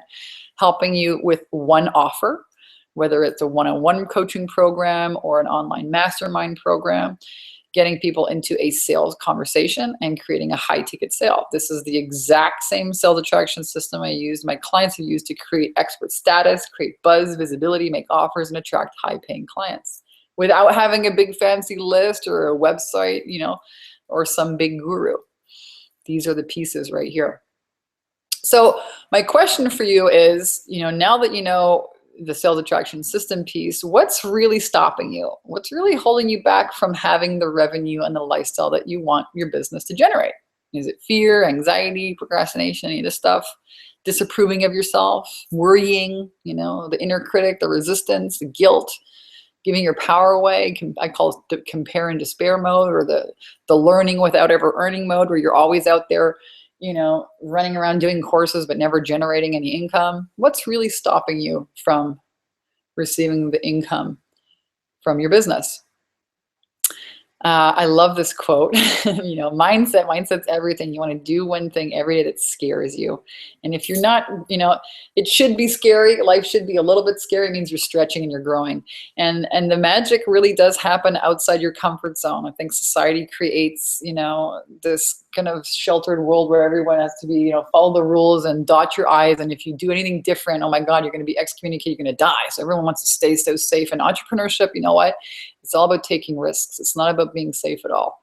helping you with one offer, whether it's a one-on-one coaching program or an online mastermind program, getting people into a sales conversation and creating a high ticket sale. This is the exact same sales attraction system my clients have used to create expert status, create buzz, visibility, make offers, and attract high paying clients without having a big fancy list or a website, or some big guru. These are the pieces right here. So my question for you is, now that you know the sales attraction system piece, what's really stopping you? What's really holding you back from having the revenue and the lifestyle that you want your business to generate? Is it fear, anxiety, procrastination, any of this stuff? Disapproving of yourself, worrying, the inner critic, the resistance, the guilt, giving your power away. I call it the compare and despair mode, or the learning without ever earning mode, where you're always out there, running around doing courses but never generating any income. What's really stopping you from receiving the income from your business? I love this quote. Mindset's everything. You want to do one thing every day that scares you. And if you're not, it should be scary. Life should be a little bit scary. It means you're stretching and you're growing. And the magic really does happen outside your comfort zone. I think society creates, this kind of sheltered world where everyone has to be, follow the rules and dot your I's. And if you do anything different, oh my God, you're going to be excommunicated, you're going to die. So everyone wants to stay so safe. And entrepreneurship, you know what? It's all about taking risks. It's not about being safe at all.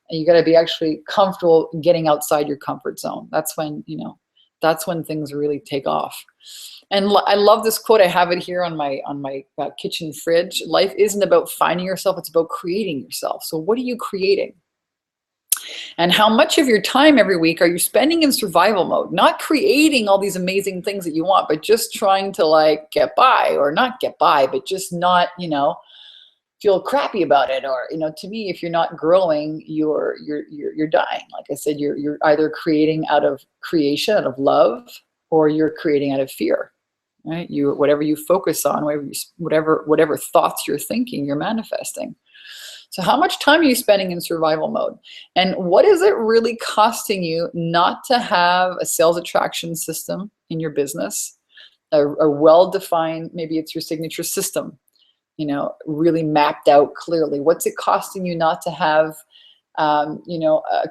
And you got to be actually comfortable getting outside your comfort zone. That's when, that's when things really take off. And I love this quote. I have it here on my kitchen fridge. Life isn't about finding yourself. It's about creating yourself. So what are you creating? And how much of your time every week are you spending in survival mode? Not creating all these amazing things that you want, but just trying to get by, or not get by, but just not, feel crappy about it. Or, to me, if you're not growing, you're dying. Like I said, you're either creating out of creation, out of love, or you're creating out of fear, right? Whatever you focus on, whatever thoughts you're thinking, you're manifesting. So how much time are you spending in survival mode? And what is it really costing you not to have a sales attraction system in your business, a well-defined, maybe it's your signature system, really mapped out clearly? What's it costing you not to have, a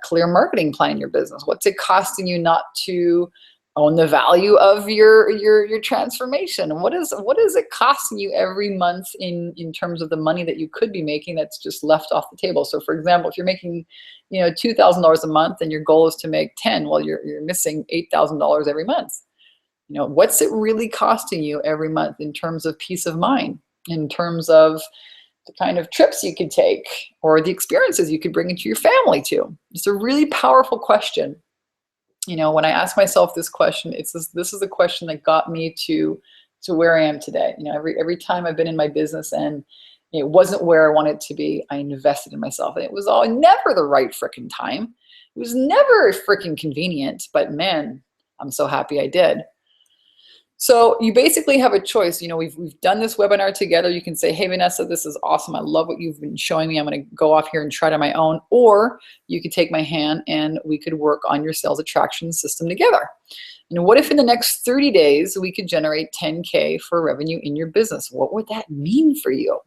clear marketing plan in your business? What's it costing you not to own the value of your transformation? What is it costing you every month in terms of the money that you could be making that's just left off the table? So for example, if you're making, $2,000 a month and your goal is to make 10, well, you're missing $8,000 every month. What's it really costing you every month in terms of peace of mind, in terms of the kind of trips you could take, or the experiences you could bring into your family too? It's a really powerful question. When I ask myself this question, this is the question that got me to where I am today. Every time I've been in my business and it wasn't where I wanted to be, I invested in myself. And it was all never the right frickin' time. It was never frickin' convenient, but man, I'm so happy I did. So you basically have a choice. We've done this webinar together. You can say, hey, Vanessa, this is awesome. I love what you've been showing me. I'm going to go off here and try it on my own. Or you could take my hand and we could work on your sales attraction system together. What if in the next 30 days, we could generate 10K for revenue in your business? What would that mean for you?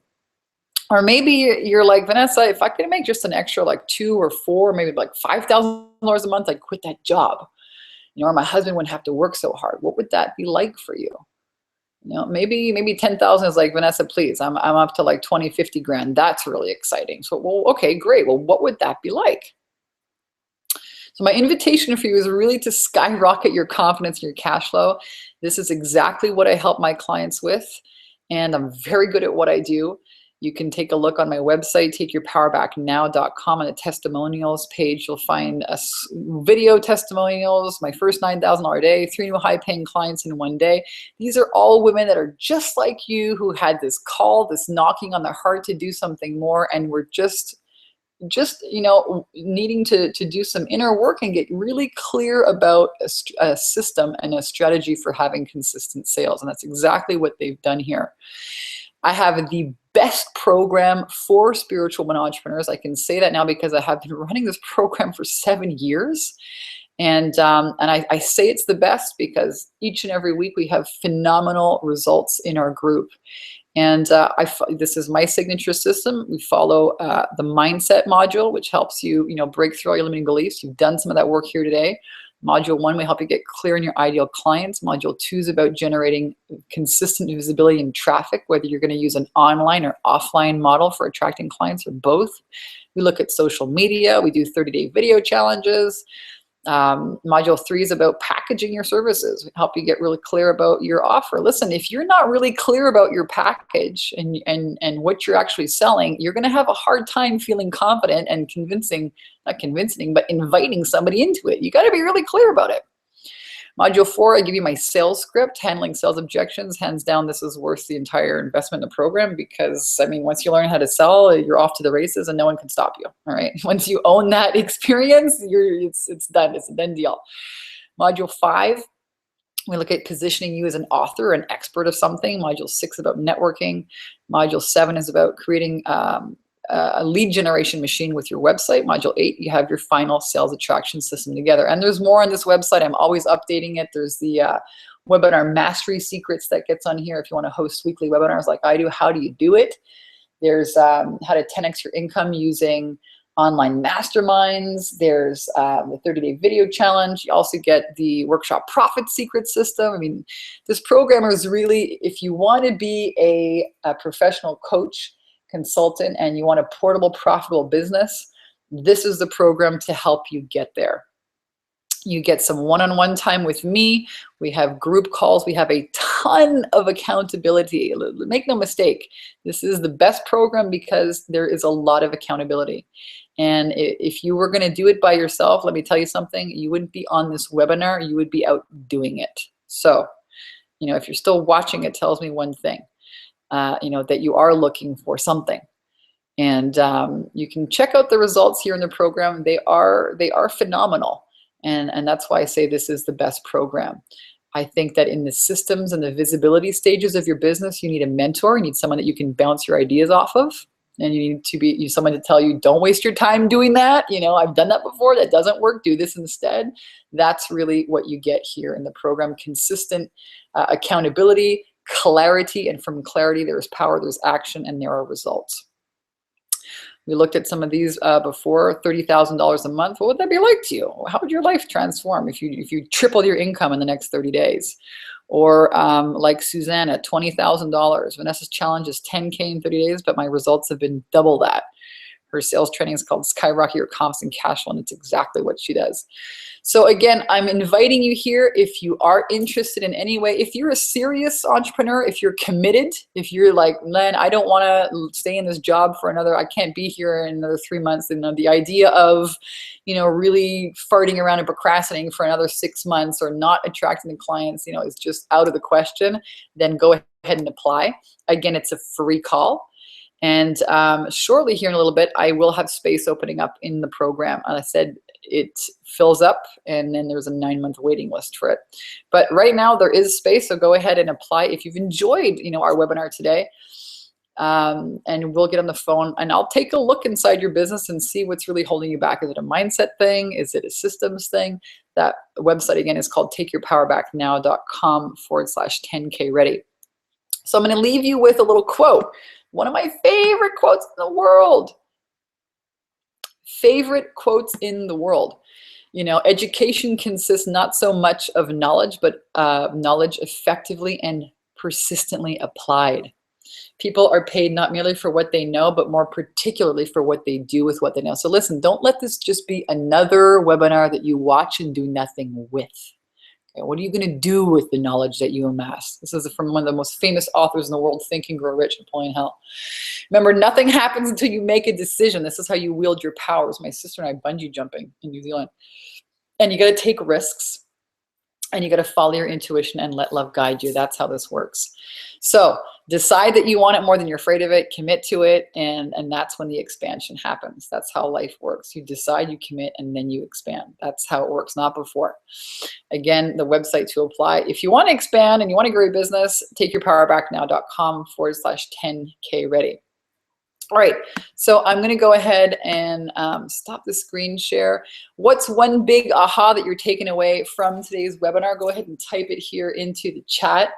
Or maybe you're like, Vanessa, if I could make just an extra $2,000 or $4,000, maybe $5,000 a month, I'd quit that job. Or my husband wouldn't have to work so hard. What would that be like for you? Maybe 10,000 is like, Vanessa, please, I'm up to 20, 50 grand. That's really exciting. So, well, okay, great. Well, what would that be like? So my invitation for you is really to skyrocket your confidence and your cash flow. This is exactly what I help my clients with. And I'm very good at what I do. You can take a look on my website, takeyourpowerbacknow.com. On the testimonials page, you'll find video testimonials, my first $9,000 a day, 3 new high-paying clients in one day. These are all women that are just like you, who had this call, this knocking on their heart to do something more, and were just needing to do some inner work and get really clear about a system and a strategy for having consistent sales. And that's exactly what they've done here. I have the best program for spiritual women entrepreneurs. I can say that now because I have been running this program for 7 years. And I say it's the best because each and every week we have phenomenal results in our group. And this is my signature system. We follow the mindset module, which helps you, break through all your limiting beliefs. You've done some of that work here today. Module 1 will help you get clear on your ideal clients. Module 2 is about generating consistent visibility and traffic, whether you're going to use an online or offline model for attracting clients or both. We look at social media. We do 30-day video challenges. Module 3 is about packaging your services. We help you get really clear about your offer. Listen, if you're not really clear about your package and what you're actually selling, you're going to have a hard time feeling confident and not convincing, but inviting somebody into it. You got to be really clear about it. Module 4, I give you my sales script, handling sales objections. Hands down, this is worth the entire investment in the program because, once you learn how to sell, you're off to the races and no one can stop you, all right? Once you own that experience, it's done. It's a done deal. Module 5, we look at positioning you as an author, an expert of something. Module 6 is about networking. Module 7 is about creating a lead generation machine with your website. Module 8, you have your final sales attraction system together. And there's more on this website. I'm always updating it. There's the webinar mastery secrets that gets on here if you want to host weekly webinars like I do. How do you do it? There's how to 10x your income using online masterminds. There's the 30-day video challenge. You also get the workshop profit secret system. I mean, this program is really, if you want to be a professional coach, consultant, and you want a portable, profitable business, this is the program to help you get there. You get some one-on-one time with me. We have group calls. We have a ton of accountability. Make no mistake, this is the best program because there is a lot of accountability. And if you were going to do it by yourself, let me tell you something, you wouldn't be on this webinar, you would be out doing it. So, you know, if you're still watching, it tells me one thing, you know, that you are looking for something. And you can check out the results here in the program. They are phenomenal. And that's why I say this is the best program. I think that in the systems and the visibility stages of your business, you need a mentor. You need someone that you can bounce your ideas off of. And you need to be someone to tell you, don't waste your time doing that. You know, I've done that before. That doesn't work. Do this instead. That's really what you get here in the program. Consistent accountability, clarity. And from clarity, there's power, there's action, and there are results. We looked at some of these before. $30,000 a month. What would that be like to you? How would your life transform if you tripled your income in the next 30 days? Or like Susanna, $20,000. Vanessa's challenge is 10K in 30 days, but my results have been double that. Her sales training is called Skyrocket Your Comps and Cash Flow, and it's exactly what she does. So again, I'm inviting you here if you are interested in any way. If you're a serious entrepreneur, if you're committed, if you're like, Len, I don't want to stay in this job for I can't be here in another 3 months. And the idea of, you know, really farting around and procrastinating for another 6 months or not attracting the clients, you know, is just out of the question, then go ahead and apply. Again, it's a free call. And shortly here in a little bit, I will have space opening up in the program. And I said it fills up, and then there's a 9-month waiting list for it. But right now there is space, so go ahead and apply if you've enjoyed, you know, our webinar today. And we'll get on the phone, and I'll take a look inside your business and see what's really holding you back. Is it a mindset thing? Is it a systems thing? That website again is called takeyourpowerbacknow.com/10K ready. So I'm going to leave you with a little quote. One of my favorite quotes in the world. Favorite quotes in the world. You know, education consists not so much of knowledge, but knowledge effectively and persistently applied. People are paid not merely for what they know, but more particularly for what they do with what they know. So listen, don't let this just be another webinar that you watch and do nothing with. What are you going to do with the knowledge that you amass? This is from one of the most famous authors in the world, Think and Grow Rich, Napoleon Hill. Remember, nothing happens until you make a decision. This is how you wield your powers. My sister and I bungee jumping in New Zealand. And you got to take risks, and you got to follow your intuition and let love guide you. That's how this works. So decide that you want it more than you're afraid of it, commit to it, and that's when the expansion happens. That's how life works. You decide, you commit, and then you expand. That's how it works, not before. Again, the website to apply. If you want to expand and you want to grow your business, takeyourpowerbacknow.com/10K ready. All right, so I'm going to go ahead and stop the screen share. What's one big aha that you're taking away from today's webinar? Go ahead and type it here into the chat.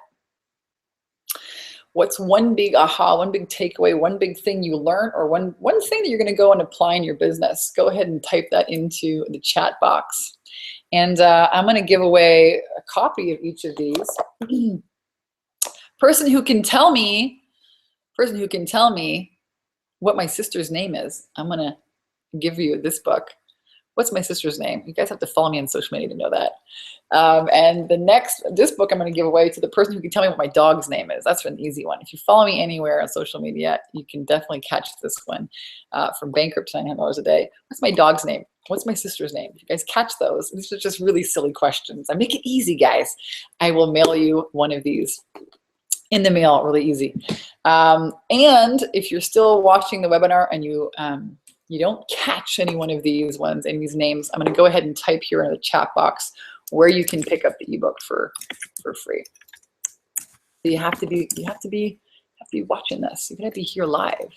What's one big aha, one big takeaway, one big thing you learned, or one thing that you're going to go and apply in your business? Go ahead and type that into the chat box. And I'm going to give away a copy of each of these. Person who can tell me what my sister's name is, I'm going to give you this book. What's my sister's name? You guys have to follow me on social media to know that. And this book I'm going to give away to the person who can tell me what my dog's name is. That's an easy one. If you follow me anywhere on social media, you can definitely catch this one. From Bankrupt to $900 a day. What's my dog's name? What's my sister's name? If you guys catch those, these are just really silly questions. I make it easy, guys. I will mail you one of these in the mail, really easy. And if you're still watching the webinar and you don't catch any one of these ones, any of these names, I'm going to go ahead and type here in the chat box where you can pick up the ebook for free. So you have to be watching this. You're going to be here live.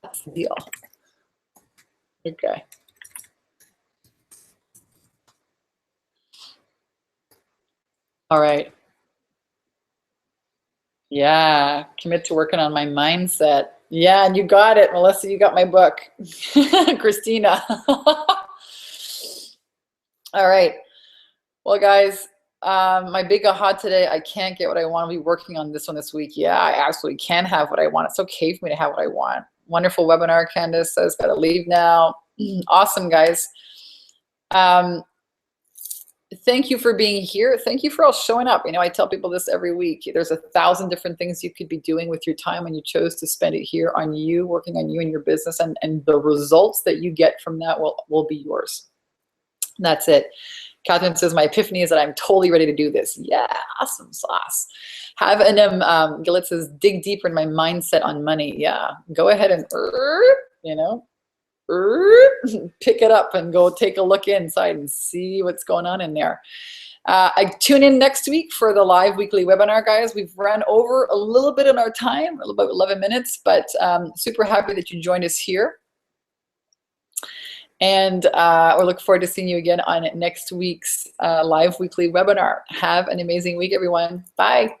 That's the deal. Okay. All right. Yeah, commit to working on my mindset. Yeah, and you got it, Melissa. You got my book. Christina. All right. Well, guys, my big aha today, I can't get what I want. I'll be working on this one this week. Yeah, I absolutely can have what I want. It's okay for me to have what I want. Wonderful webinar. Candace says, got to leave now. Awesome, guys. Thank you for being here. Thank you for all showing up. You know, I tell people this every week. There's 1,000 different things you could be doing with your time when you chose to spend it here on you, working on you and your business, and the results that you get from that will be yours. That's it. Catherine says, my epiphany is that I'm totally ready to do this. Yeah, awesome sauce. Have an, Gillette says, dig deeper in my mindset on money. Yeah, go ahead and, you know, pick it up and go take a look inside and see what's going on in there. I tune in next week for the live weekly webinar, guys. We've run over a little bit in our time, about 11 minutes, but super happy that you joined us here. And we look forward to seeing you again on next week's live weekly webinar. Have an amazing week, everyone. Bye.